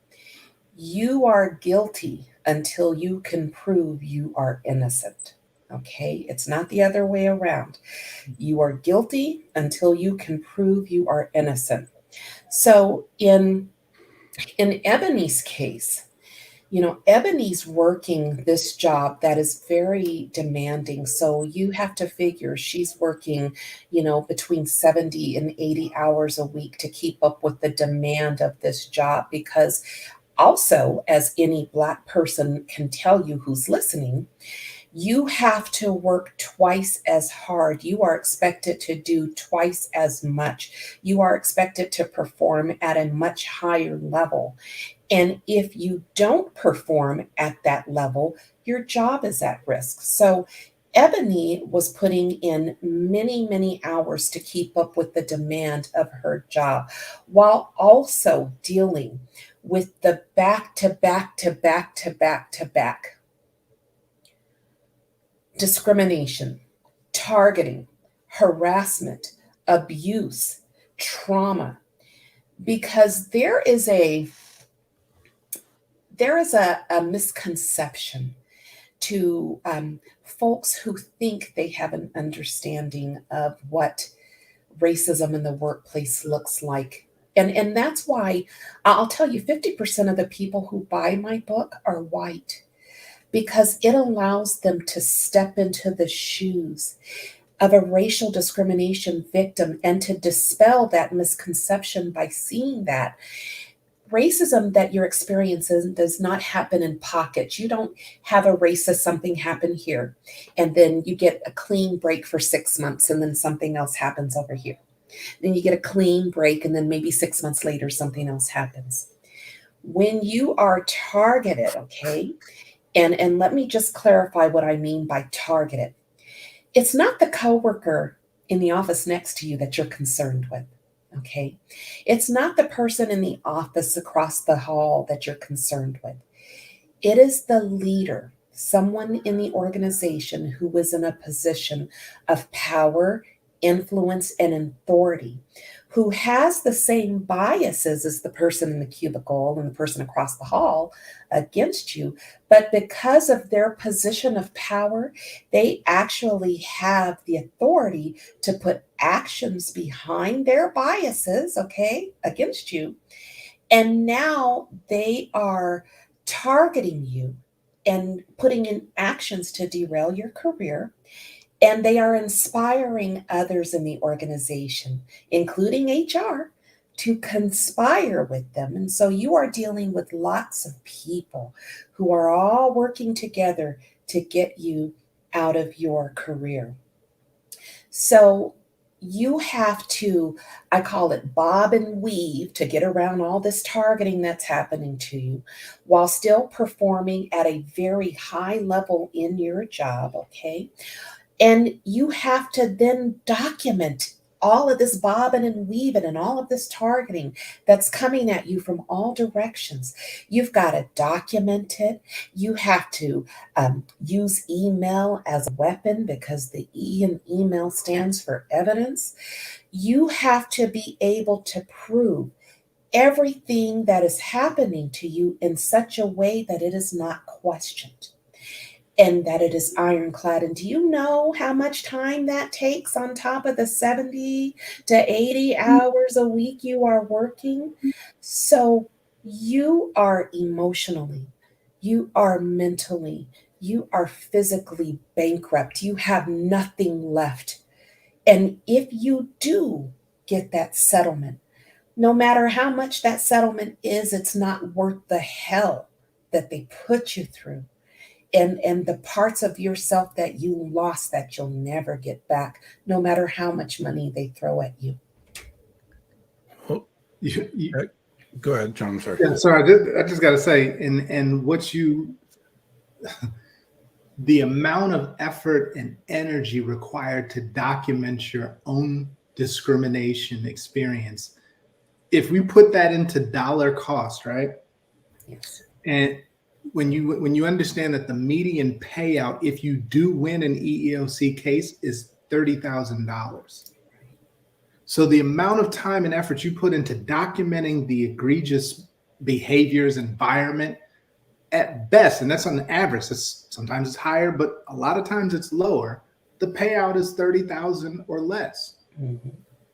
you are guilty until you can prove you are innocent. Okay, it's not the other way around. You are guilty until you can prove you are innocent. So in Ebony's case, Ebony's working this job that is very demanding. So you have to figure she's working, between 70 and 80 hours a week to keep up with the demand of this job. Because also, as any Black person can tell you who's listening, you have to work twice as hard. You are expected to do twice as much. You are expected to perform at a much higher level. And if you don't perform at that level, your job is at risk. So Ebony was putting in many, many hours to keep up with the demand of her job, while also dealing with the back-to-back discrimination, targeting, harassment, abuse, trauma, because there is a misconception to folks who think they have an understanding of what racism in the workplace looks like. And that's why I'll tell you, 50% of the people who buy my book are white, because it allows them to step into the shoes of a racial discrimination victim and to dispel that misconception by seeing that racism that you're experiencing does not happen in pockets. You don't have a racist something happen here, and then you get a clean break for 6 months, and then something else happens over here. Then you get a clean break, and then maybe 6 months later, something else happens. When you are targeted, okay, and let me just clarify what I mean by targeted. It's not the coworker in the office next to you that you're concerned with. Okay. It's not the person in the office across the hall that you're concerned with. It is the leader, someone in the organization who is in a position of power, influence, and authority, who has the same biases as the person in the cubicle and the person across the hall against you. But because of their position of power, they actually have the authority to put actions behind their biases, okay, against you. And now they are targeting you and putting in actions to derail your career. And they are inspiring others in the organization, including HR, to conspire with them. And so you are dealing with lots of people who are all working together to get you out of your career. So you have to, I call it bob and weave, to get around all this targeting that's happening to you while still performing at a very high level in your job, okay? And you have to then document all of this bobbing and weaving and all of this targeting that's coming at you from all directions. You've got to document it. You have to use email as a weapon, because the E in email stands for evidence. You have to be able to prove everything that is happening to you in such a way that it is not questioned and that it is ironclad. And do you know how much time that takes on top of the 70 to 80 hours a week you are working? So you are emotionally, you are mentally, you are physically bankrupt. You have nothing left. And if you do get that settlement, no matter how much that settlement is, it's not worth the hell that they put you through. And the parts of yourself that you lost that you'll never get back, no matter how much money they throw at you. Go ahead, John. Sorry. Yeah, sorry, I just got to say, and what you, the amount of effort and energy required to document your own discrimination experience, if we put that into dollar cost, right? Yes. And when you understand that the median payout, if you do win an EEOC case, is $30,000. So the amount of time and effort you put into documenting the egregious behaviors, environment, at best, and that's on the average, sometimes it's higher, but a lot of times it's lower, the payout is $30,000 or less. Mm-hmm.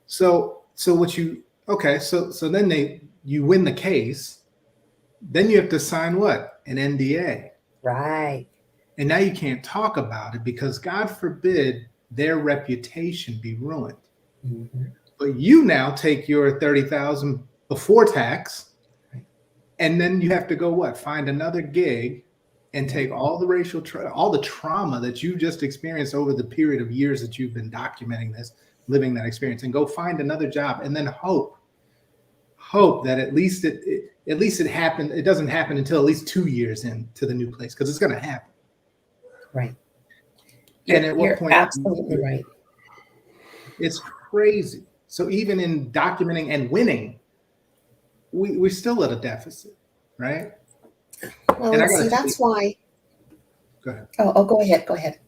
So then you win the case. Then you have to sign what? An NDA. Right. And now you can't talk about it because, God forbid, their reputation be ruined. Mm-hmm. But you now take your $30,000 before tax, and then you have to go what? Find another gig and take all the racial, all the trauma that you just experienced over the period of years that you've been documenting this, living that experience, and go find another job, and then hope that at least it happened. It doesn't happen until at least 2 years into the new place, because it's going to happen. Right. And at what You're point? absolutely right. It's crazy. So even in documenting and winning, we're still at a deficit, right? Well, and see, that's why. Go ahead. Oh, go ahead. Go ahead.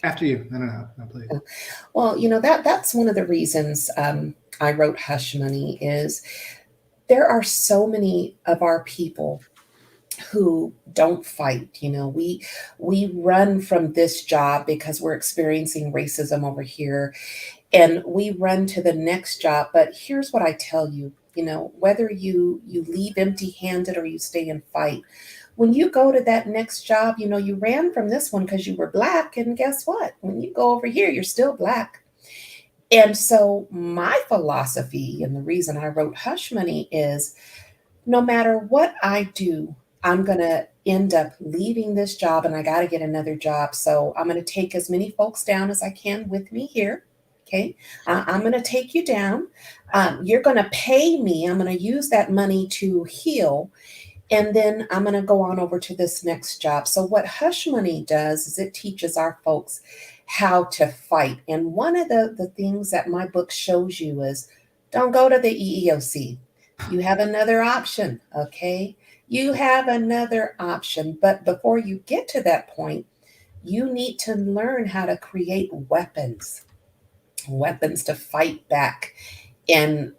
After you. No, please. Well, that's one of the reasons I wrote Hush Money. Is there are so many of our people who don't fight. We run from this job because we're experiencing racism over here, and we run to the next job. But here's what I tell you, whether you leave empty-handed or you stay and fight, when you go to that next job, you ran from this one because you were Black, and guess what? When you go over here, you're still Black. And so my philosophy, and the reason I wrote Hush Money, is no matter what I do, I'm going to end up leaving this job, and I got to get another job. So I'm going to take as many folks down as I can with me here. Okay. I'm going to take you down. You're going to pay me. I'm going to use that money to heal. And then I'm going to go on over to this next job. So what Hush Money does is it teaches our folks how to fight. And one of the things that my book shows you is don't go to the EEOC. You have another option, okay? You have another option. But before you get to that point, you need to learn how to create weapons to fight back. And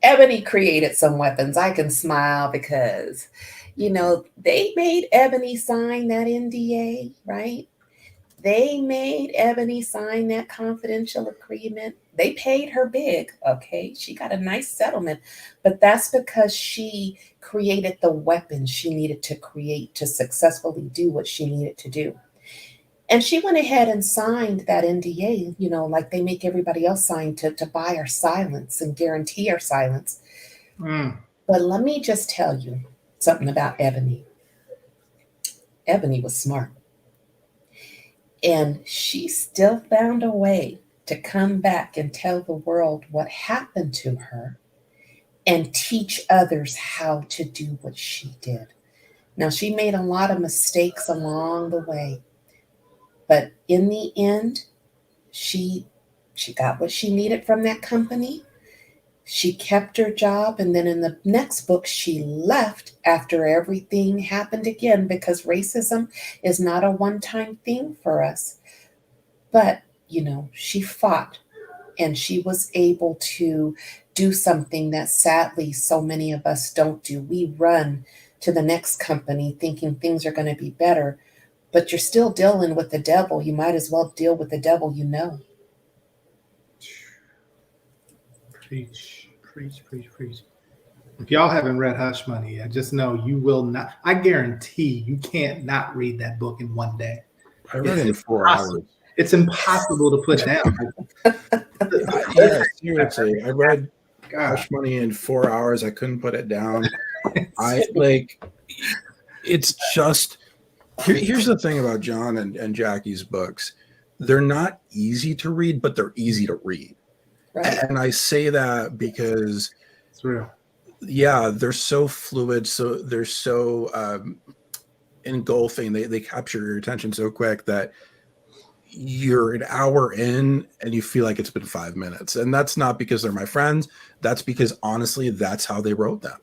Ebony created some weapons. I can smile because, they made Ebony sign that NDA, right? They made Ebony sign that confidential agreement. They paid her big, okay? She got a nice settlement, but that's because she created the weapons she needed to create to successfully do what she needed to do. And she went ahead and signed that NDA, like they make everybody else sign to buy our silence and guarantee our silence. But let me just tell you something about Ebony. Ebony was smart. And she still found a way to come back and tell the world what happened to her and teach others how to do what she did. Now, she made a lot of mistakes along the way, but in the end, she got what she needed from that company. She kept her job, and then in the next book, she left after everything happened again, because racism is not a one-time thing for us. But, she fought, and she was able to do something that sadly so many of us don't do. We run to the next company thinking things are going to be better, but you're still dealing with the devil. You might as well deal with the devil you know. Preach. If y'all haven't read Hush Money yet, just know you will not. I guarantee you can't not read that book in one day. I read it in 4 hours. It's impossible to put down. Yeah, seriously. I read Hush Money in 4 hours. I couldn't put it down. It's just, here's the thing about John and Jackie's books. They're not easy to read, but they're easy to read. Right. And I say that because it's real. Yeah, they're so fluid. So they're so engulfing. They capture your attention so quick that you're an hour in and you feel like it's been 5 minutes. And that's not because they're my friends. That's because honestly, that's how they wrote them.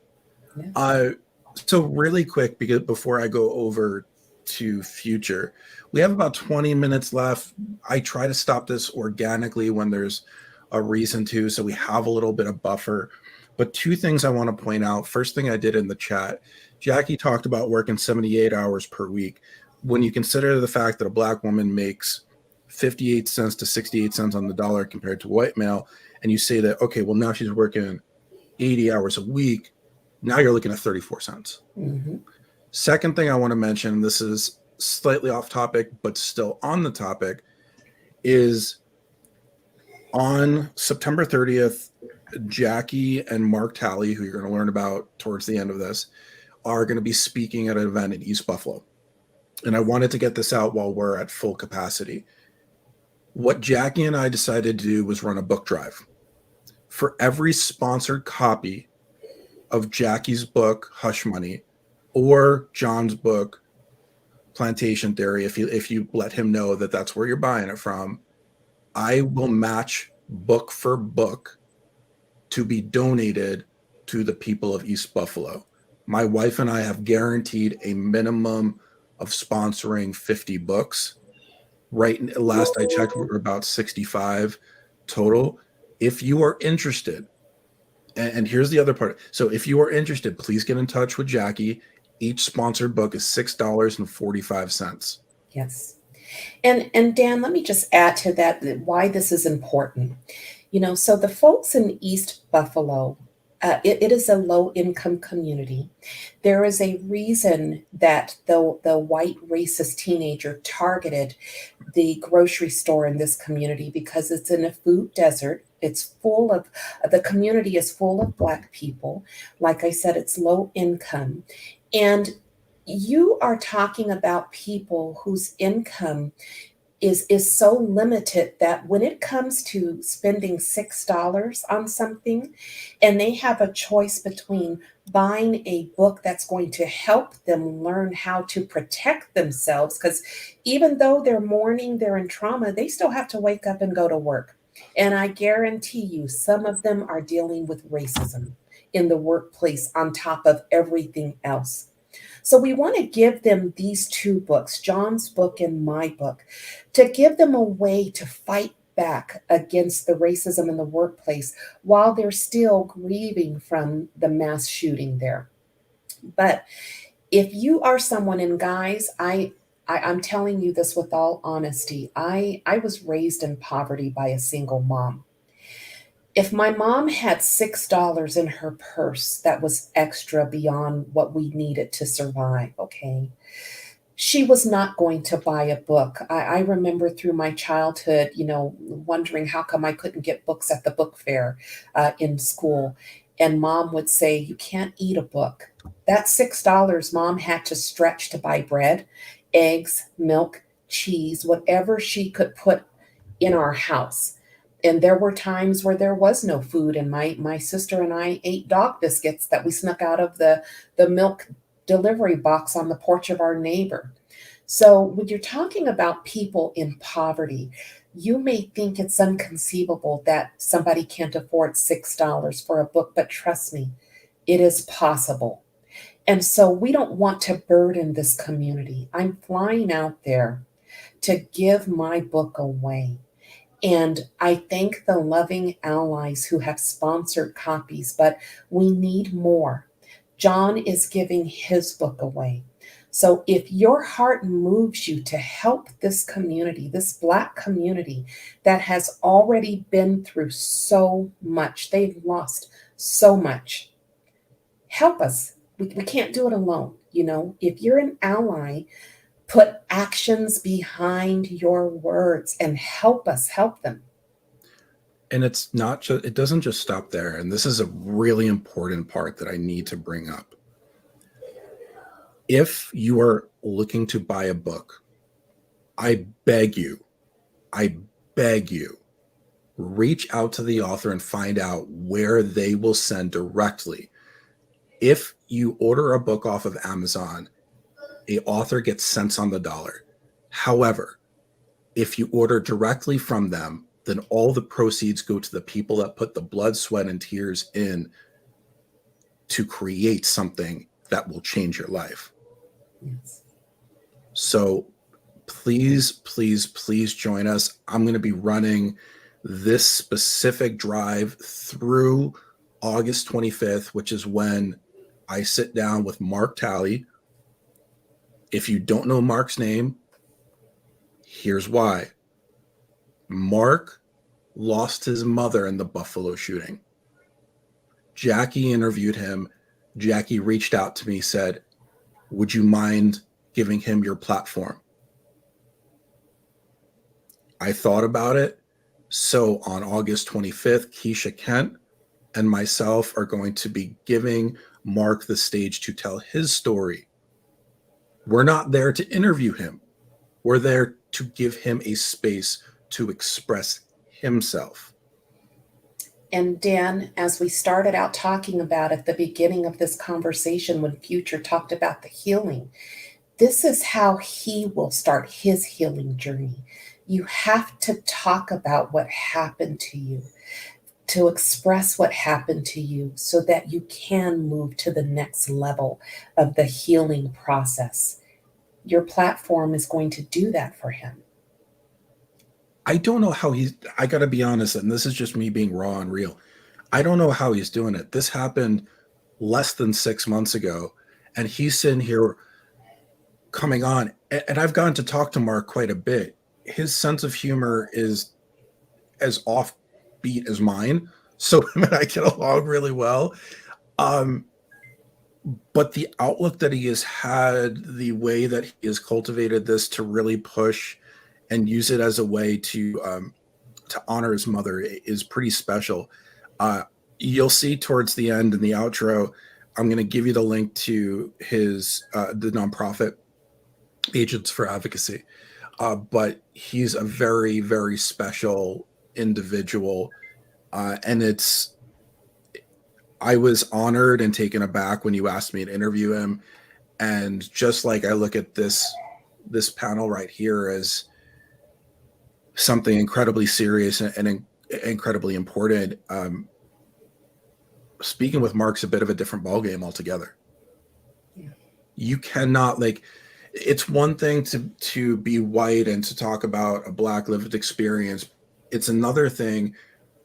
Yeah. So really quick, because before I go over to future, we have about 20 minutes left. I try to stop this organically when there's a reason to, so we have a little bit of buffer. But two things I want to point out. First thing I did in the chat, Jackie talked about working 78 hours per week. When you consider the fact that a Black woman makes 58 cents to 68 cents on the dollar compared to white male, and you say that, okay, well, now she's working 80 hours a week, now you're looking at 34 cents. Mm-hmm. Second thing I want to mention, this is slightly off topic, but still on the topic, is on September 30th, Jackie and Mark Talley, who you're going to learn about towards the end of this, are going to be speaking at an event in East Buffalo. And I wanted to get this out while we're at full capacity. What Jackie and I decided to do was run a book drive. For every sponsored copy of Jackie's book, Hush Money, or John's book, Plantation Theory, if you let him know that that's where you're buying it from, I will match book for book to be donated to the people of East Buffalo. My wife and I have guaranteed a minimum of sponsoring 50 books. Right, last I checked, we were about 65 total. If you are interested, and here's the other part. So if you are interested, please get in touch with Jackie. Each sponsored book is $6.45. Yes. And Dan, let me just add to that why this is important. So the folks in East Buffalo, it is a low-income community. There is a reason that the white racist teenager targeted the grocery store in this community, because it's in a food desert. It's full of, the community is full of Black people. Like I said, it's low income. And you are talking about people whose income is so limited that when it comes to spending $6 on something and they have a choice between buying a book that's going to help them learn how to protect themselves, because even though they're mourning, they're in trauma, they still have to wake up and go to work. And I guarantee you, some of them are dealing with racism in the workplace on top of everything else. So we want to give them these two books, John's book and my book, to give them a way to fight back against the racism in the workplace while they're still grieving from the mass shooting there. But if you are someone, and guys, I'm telling you this with all honesty, I was raised in poverty by a single mom. If my mom had $6 in her purse that was extra beyond what we needed to survive, okay, she was not going to buy a book. I remember through my childhood, wondering how come I couldn't get books at the book fair in school. And mom would say, you can't eat a book. That $6 mom had to stretch to buy bread, eggs, milk, cheese, whatever she could put in our house. And there were times where there was no food, and my sister and I ate dog biscuits that we snuck out of the milk delivery box on the porch of our neighbor. So when you're talking about people in poverty, you may think it's inconceivable that somebody can't afford $6 for a book, but trust me, it is possible. And so we don't want to burden this community. I'm flying out there to give my book away. And I thank the loving allies who have sponsored copies, but we need more. John is giving his book away. So if your heart moves you to help this community, this Black community that has already been through so much, they've lost so much, help us. We can't do it alone. If you're an ally, put actions behind your words and help us help them. And it's not just, it doesn't just stop there. And this is a really important part that I need to bring up. If you are looking to buy a book, I beg you, reach out to the author and find out where they will send directly. If you order a book off of Amazon, an author gets cents on the dollar. However, if you order directly from them, then all the proceeds go to the people that put the blood, sweat, and tears in to create something that will change your life. Yes. So please join us. I'm going to be running this specific drive through August 25th, which is when I sit down with Mark Talley. If you don't know Mark's name, here's why. Mark lost his mother in the Buffalo shooting. Jackie interviewed him. Jackie reached out to me, said, would you mind giving him your platform? I thought about it. So on August 25th, Keisha Kent and myself are going to be giving Mark the stage to tell his story. We're not there to interview him. We're there to give him a space to express himself. And Dan, as we started out talking about at the beginning of this conversation, when Future talked about the healing, this is how he will start his healing journey. You have to talk about what happened to you, to express what happened to you so that you can move to the next level of the healing process. Your platform is going to do that for him. I don't know how I got to be honest, and this is just me being raw and real. I don't know how he's doing it. This happened less than 6 months ago, and he's sitting here coming on, and I've gotten to talk to Mark quite a bit. His sense of humor is as offbeat as mine, so him and I get along really well. But the outlook that he has had, the way that he has cultivated this to really push and use it as a way to honor his mother is pretty special. You'll see towards the end in the outro, I'm going to give you the link to his the nonprofit Agents for Advocacy. but he's a very, very special individual. And I was honored and taken aback when you asked me to interview him. And just like I look at this panel right here as something incredibly serious and incredibly important, speaking with Mark's a bit of a different ballgame altogether. Yeah. You cannot, like, it's one thing to be white and to talk about a Black lived experience. It's another thing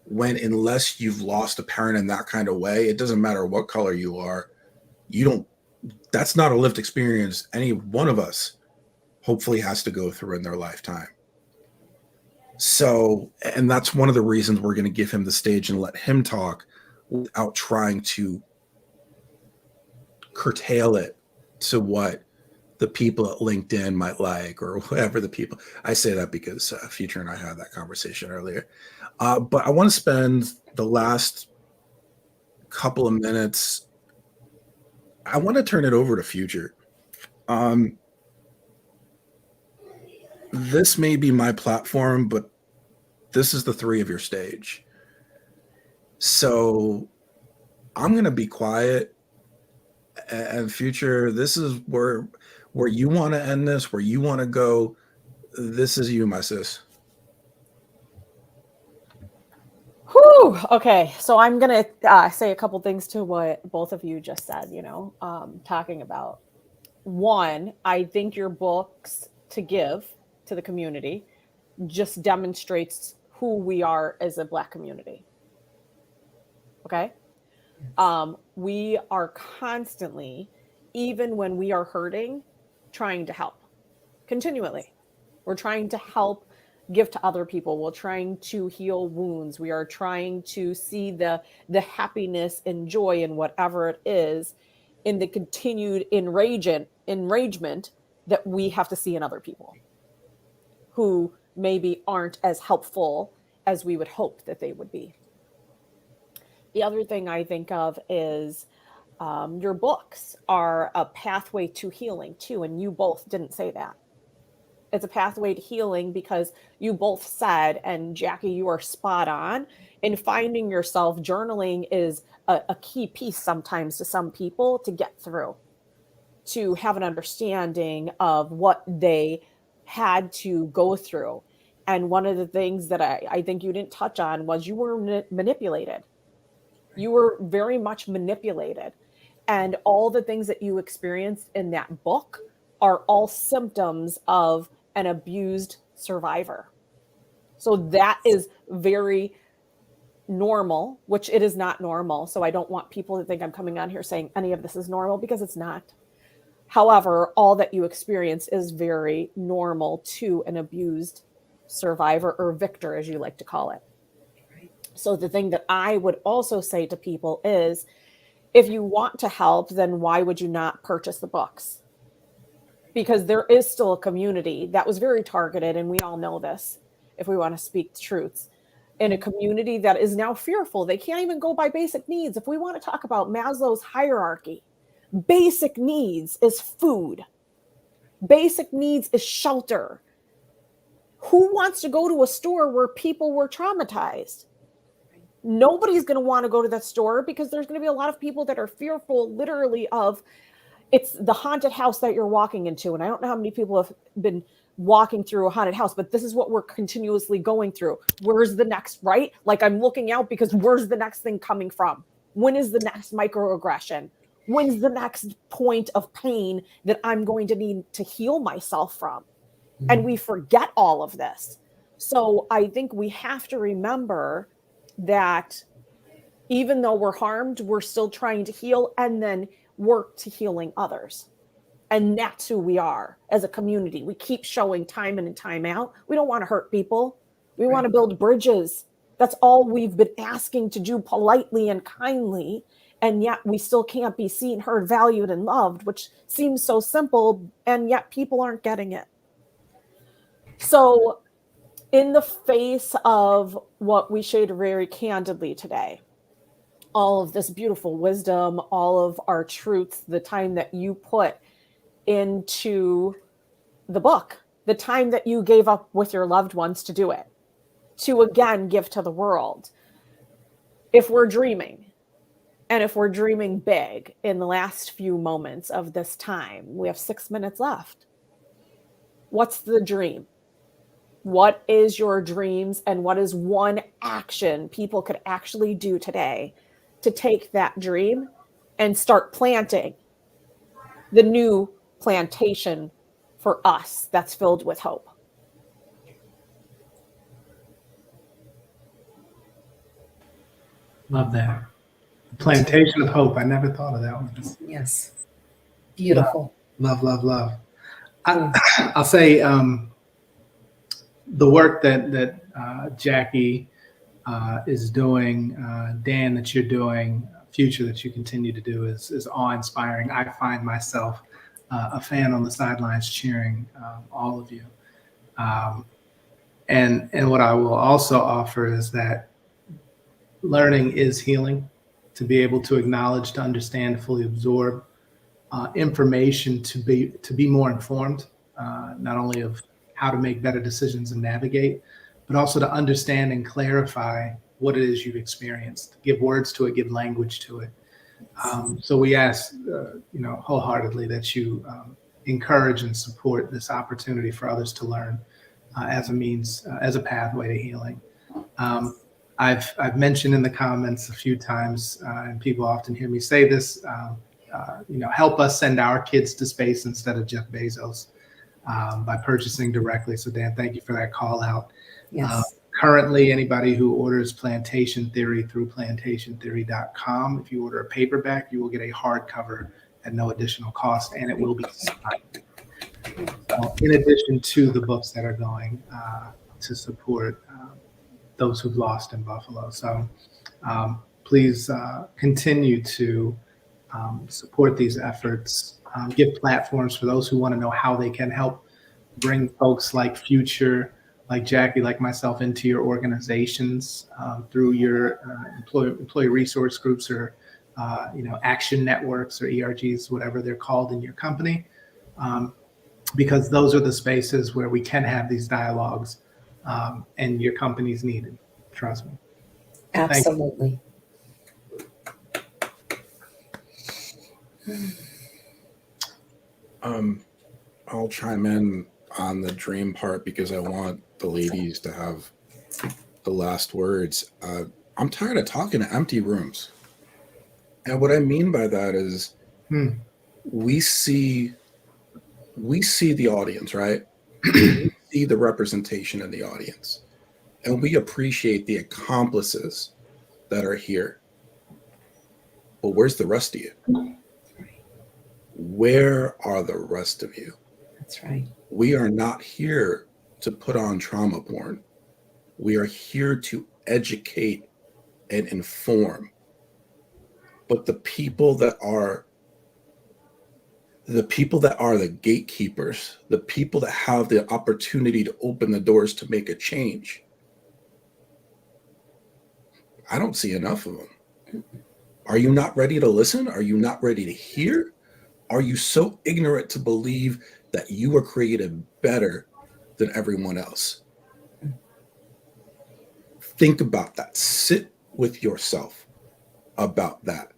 when, unless you've lost a parent in that kind of way, it doesn't matter what color you are, that's not a lived experience any one of us hopefully has to go through in their lifetime. So, and that's one of the reasons we're going to give him the stage and let him talk without trying to curtail it to what the people at LinkedIn might like, or whatever the people. I say that because Future and I had that conversation earlier. But I want to spend the last couple of minutes. I want to turn it over to Future. This may be my platform, but this is the three of your stage. So I'm going to be quiet. And Future, this is where you want to end this, where you want to go. This is you, my sis. Whew. Okay, so I'm going to say a couple things to what both of you just said, talking about. One, I think your books to give to the community just demonstrates who we are as a Black community. Okay? We are constantly, even when we are hurting, trying to help continually. We're trying to help give to other people. We're trying to heal wounds. We are trying to see the happiness and joy in whatever it is, in the continued enragement that we have to see in other people who maybe aren't as helpful as we would hope that they would be. The other thing I think of is your books are a pathway to healing too, and you both didn't say that. It's a pathway to healing because you both said, and Jackie, you are spot on, in finding yourself, journaling is a key piece sometimes to some people to get through, to have an understanding of what they had to go through. And one of the things that I think you didn't touch on was you were manipulated. You were very much manipulated. And all the things that you experienced in that book are all symptoms of an abused survivor. So that is very normal, which it is not normal. So I don't want people to think I'm coming on here saying any of this is normal, because it's not. However, all that you experience is very normal to an abused survivor, or victor, as you like to call it. So the thing that I would also say to people is, if you want to help, then why would you not purchase the books? Because there is still a community that was very targeted, and we all know this, if we want to speak truths, in a community that is now fearful. They can't even go by basic needs. If we want to talk about Maslow's hierarchy, basic needs is food. Basic needs is shelter. Who wants to go to a store where people were traumatized? Nobody's going to want to go to that store, because there's going to be a lot of people that are fearful, literally, of it's the haunted house that you're walking into. And I don't know how many people have been walking through a haunted house, but this is what we're continuously going through. Where's the next, right? Like, I'm looking out because where's the next thing coming from? When is the next microaggression? When's the next point of pain that I'm going to need to heal myself from? And we forget all of this. So I think we have to remember that even though we're harmed, we're still trying to heal and then work to healing others. And that's who we are as a community. We keep showing time in and time out. We don't want to hurt people. We want to build bridges. That's all we've been asking to do, politely and kindly. And yet we still can't be seen, heard, valued, and loved, which seems so simple. And yet people aren't getting it. So in the face of what we shared very candidly today, all of this beautiful wisdom, all of our truths, the time that you put into the book, the time that you gave up with your loved ones to do it, to again give to the world. If we're dreaming, and if we're dreaming big in the last few moments of this time, we have 6 minutes left. What's the dream? What is your dreams, and what is one action people could actually do today to take that dream and start planting the new plantation for us that's filled with hope? Love that. Plantation of hope. I never thought of that one. Yes. Beautiful. Love, love, love. I'll say the work that Jackie is doing, Dan, that you're doing, Future, that you continue to do is awe-inspiring. I find myself a fan on the sidelines cheering all of you. And what I will also offer is that learning is healing. To be able to acknowledge, to understand, fully absorb information, to be more informed, not only of how to make better decisions and navigate, but also to understand and clarify what it is you've experienced, give words to it, give language to it. So we ask, wholeheartedly that you encourage and support this opportunity for others to learn as a means, as a pathway to healing. I've mentioned in the comments a few times, and people often hear me say this, help us send our kids to space instead of Jeff Bezos by purchasing directly. So Dan, thank you for that call out. Yes. Currently, anybody who orders Plantation Theory through plantationtheory.com, if you order a paperback, you will get a hardcover at no additional cost, and it will be signed. In addition to the books that are going to support those who've lost in Buffalo. So please continue to support these efforts, give platforms for those who want to know how they can help bring folks like Future, like Jackie, like myself into your organizations through your employee resource groups or action networks or ERGs, whatever they're called in your company, because those are the spaces where we can have these dialogues, and your company's needed. Trust me. Absolutely. I'll chime in on the dream part because I want the ladies to have the last words. I'm tired of talking to empty rooms. And what I mean by that is we see the audience, right? We see the representation in the audience. And we appreciate the accomplices that are here. But where's the rest of you? Where are the rest of you? That's right. We are not here to put on trauma porn. We are here to educate and inform. But the people that are the gatekeepers, the people that have the opportunity to open the doors to make a change, I don't see enough of them. Are you not ready to listen? Are you not ready to hear? Are you so ignorant to believe that you were created better than everyone else? Think about that. Sit with yourself about that.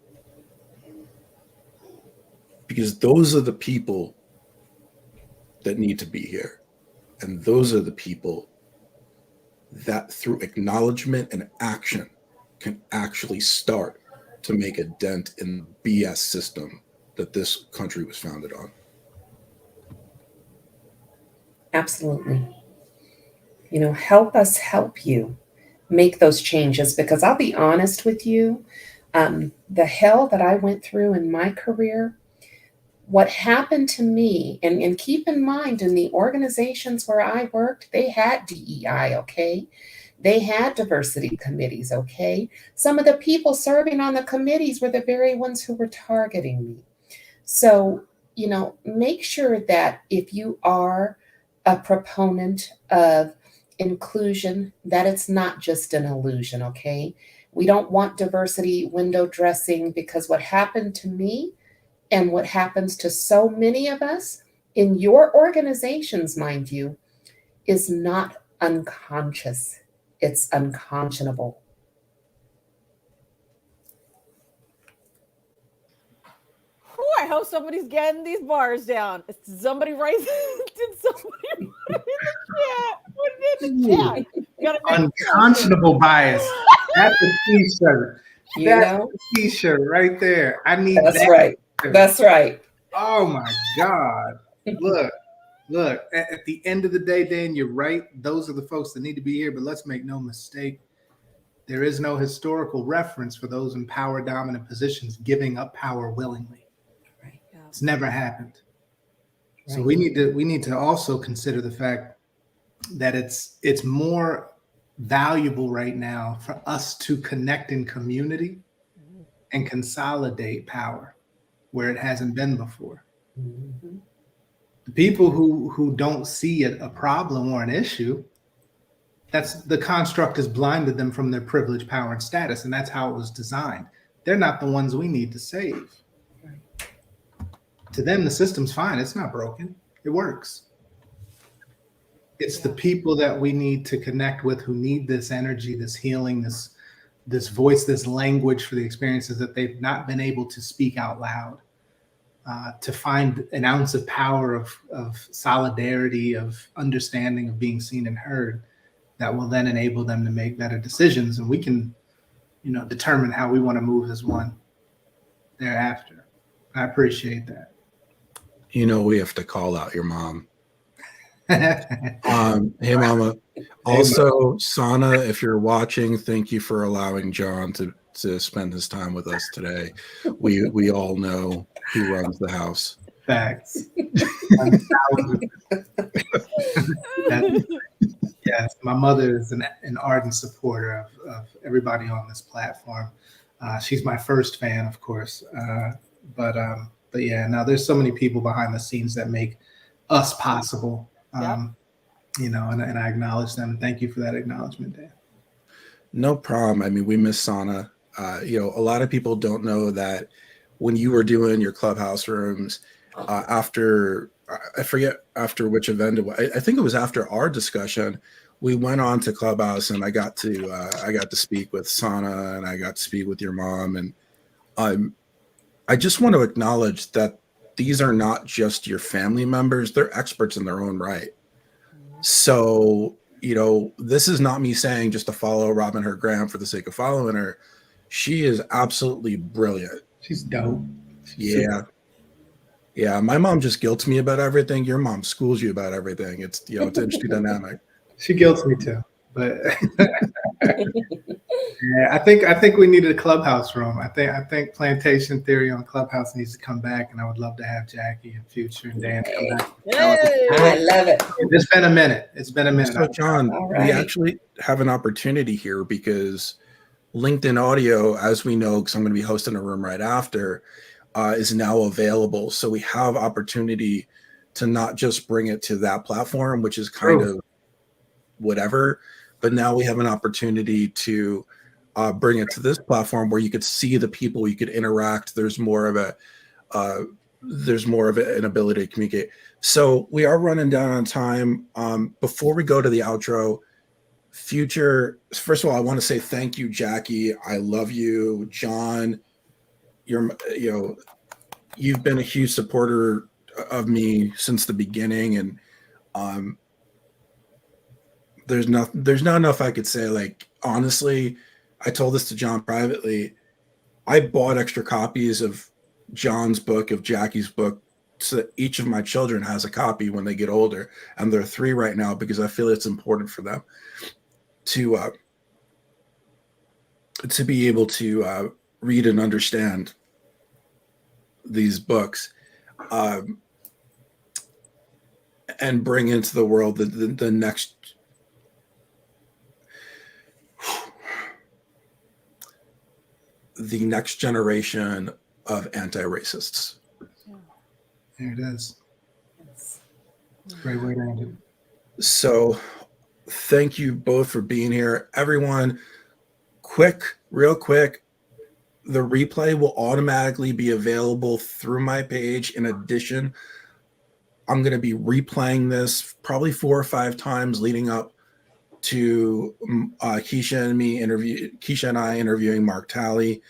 Because those are the people that need to be here. And those are the people that through acknowledgement and action can actually start to make a dent in the BS system that this country was founded on. Absolutely. Help us help you make those changes, because I'll be honest with you, the hell that I went through in my career, what happened to me, and keep in mind, in the organizations where I worked, they had DEI, okay? They had diversity committees, okay? Some of the people serving on the committees were the very ones who were targeting me. So, make sure that if you are a proponent of inclusion, that it's not just an illusion, okay? We don't want diversity window dressing, because what happened to me and what happens to so many of us in your organizations, mind you, is not unconscious. It's unconscionable. Whew, I hope somebody's getting these bars down. Somebody write. Did somebody put it in the chat? Put it in the chat. You gotta make Unconscionable bias. That's a t-shirt. You That's know? a t-shirt right there. I need That's that. right. That's right. Oh my God. Look, at the end of the day, Dan, you're right. Those are the folks that need to be here, but let's make no mistake. There is no historical reference for those in power dominant positions giving up power willingly. Right. It's never happened. So Right. we need to also consider the fact that it's more valuable right now for us to connect in community and consolidate power where it hasn't been before. Mhm. The people who don't see a problem or an issue, that's the construct has blinded them from their privilege, power, and status, and that's how it was designed. They're not the ones we need to save. Right. To them, the system's fine. It's not broken. It works. It's the people that we need to connect with who need this energy, this healing, this voice, this language for the experiences that they've not been able to speak out loud. To find an ounce of power of solidarity, of understanding, of being seen and heard, that will then enable them to make better decisions, and we can, determine how we want to move as one thereafter. I appreciate that. We have to call out your mom. Hey, Mama. Also, Sana, if you're watching, thank you for allowing John to spend his time with us today. We all know he runs the house. Facts. Yes, my mother is an ardent supporter of everybody on this platform. She's my first fan, of course. But yeah, now there's so many people behind the scenes that make us possible. And I acknowledge them. Thank you for that acknowledgement, Dan. No problem. I mean, we miss Sana. A lot of people don't know that when you were doing your Clubhouse rooms after, I forget after which event it was. I think it was after our discussion. We went on to Clubhouse, and I got to speak with Sana, and I got to speak with your mom, and I just want to acknowledge that these are not just your family members; they're experts in their own right. So, this is not me saying just to follow Robin Hood Graham for the sake of following her. She is absolutely brilliant. She's dope. Yeah. My mom just guilts me about everything. Your mom schools you about everything. It's it's an interesting dynamic. She guilts me too, but yeah, I think we needed a Clubhouse room. I think Plantation Theory on Clubhouse needs to come back, and I would love to have Jackie and Future and Dan come back. I love it. It's been a minute. So, John, Alright. we actually have an opportunity here because LinkedIn Audio, as we know, because I'm going to be hosting a room right after, is now available. So we have opportunity to not just bring it to that platform, which is kind of whatever, but now we have an opportunity to bring it to this platform where you could see the people, you could interact. There's more of an ability to communicate. So we are running down on time. Before we go to the outro, Future, first of all, I want to say thank you, Jackie. I love you, John. You've been a huge supporter of me since the beginning, and there's not enough I could say. Like, honestly, I told this to John privately. I bought extra copies of John's book, of Jackie's book, so that each of my children has a copy when they get older, and there are 3 right now because I feel it's important for them to be able to read and understand these books, and bring into the world the next generation of anti-racists. There it is. Great way to end it. So thank you both for being here. Everyone, real quick, the replay will automatically be available through my page in addition I'm going to be replaying this probably 4 or 5 times leading up to Keisha and I interviewing Mark Talley,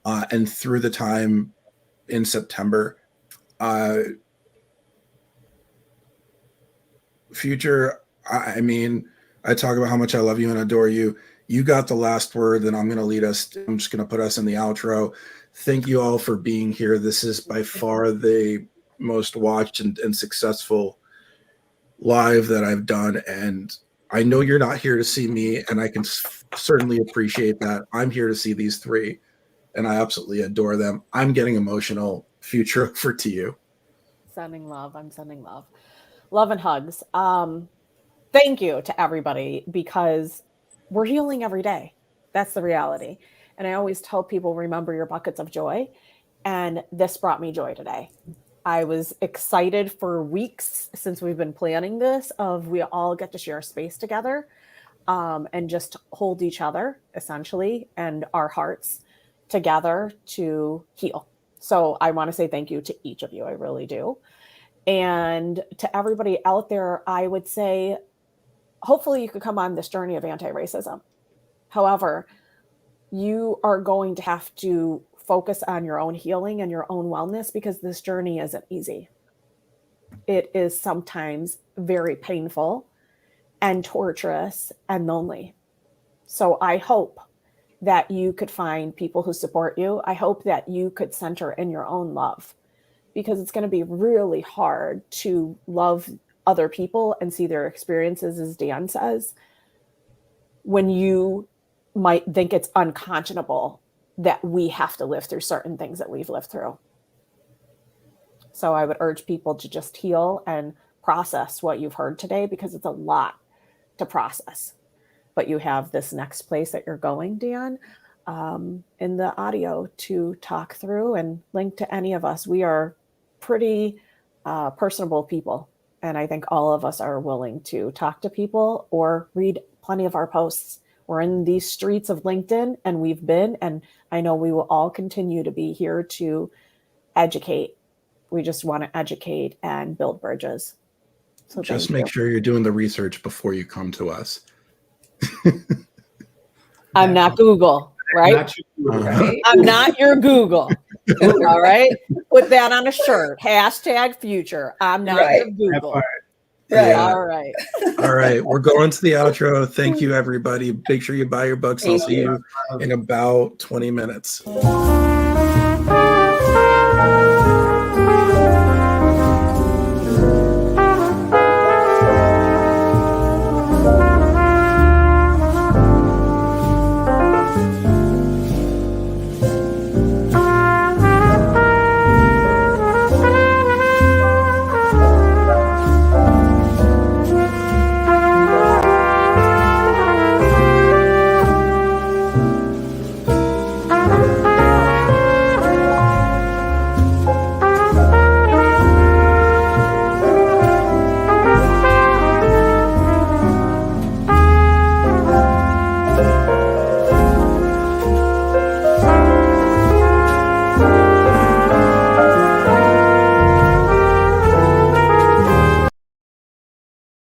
and through the time in September. Future, I mean, I talk about how much I love you and adore you. You got the last word, then I'm going to lead us. I'm just going to put us in the outro. Thank you all for being here. This is by far the most watched and successful live that I've done. And I know you're not here to see me, and I can certainly appreciate that. I'm here to see these three, and I absolutely adore them. I'm getting emotional. Future, over to you. Sending love. I'm sending love. Love and hugs. Thank you to everybody, because we're healing every day. That's the reality. And I always tell people, remember your buckets of joy. And this brought me joy today. I was excited for weeks since we've been planning this, of we all get to share space together, and just hold each other essentially and our hearts together to heal. So I want to say thank you to each of you. I really do. And to everybody out there, I would say, hopefully you could come on this journey of anti-racism. However, you are going to have to focus on your own healing and your own wellness, because this journey isn't easy. It is sometimes very painful and torturous and lonely. So I hope that you could find people who support you. I hope that you could center in your own love, because it's going to be really hard to love other people and see their experiences, as Dan says, when you might think it's unconscionable that we have to live through certain things that we've lived through. So I would urge people to just heal and process what you've heard today, because it's a lot to process. But you have this next place that you're going, Dan, in the audio to talk through and link to any of us. We are pretty personable people. And I think all of us are willing to talk to people or read plenty of our posts. We're in these streets of LinkedIn, and we've been, and I know we will all continue to be here to educate. We just want to educate and build bridges. So just make sure you're doing the research before you come to us. I'm not Google, right? Right? I'm not your Google. All right. Put that on a shirt. #future. I'm not your Google. Yeah. All right. All right. We're going to the outro. Thank you, everybody. Make sure you buy your books. I'll see you in about 20 minutes.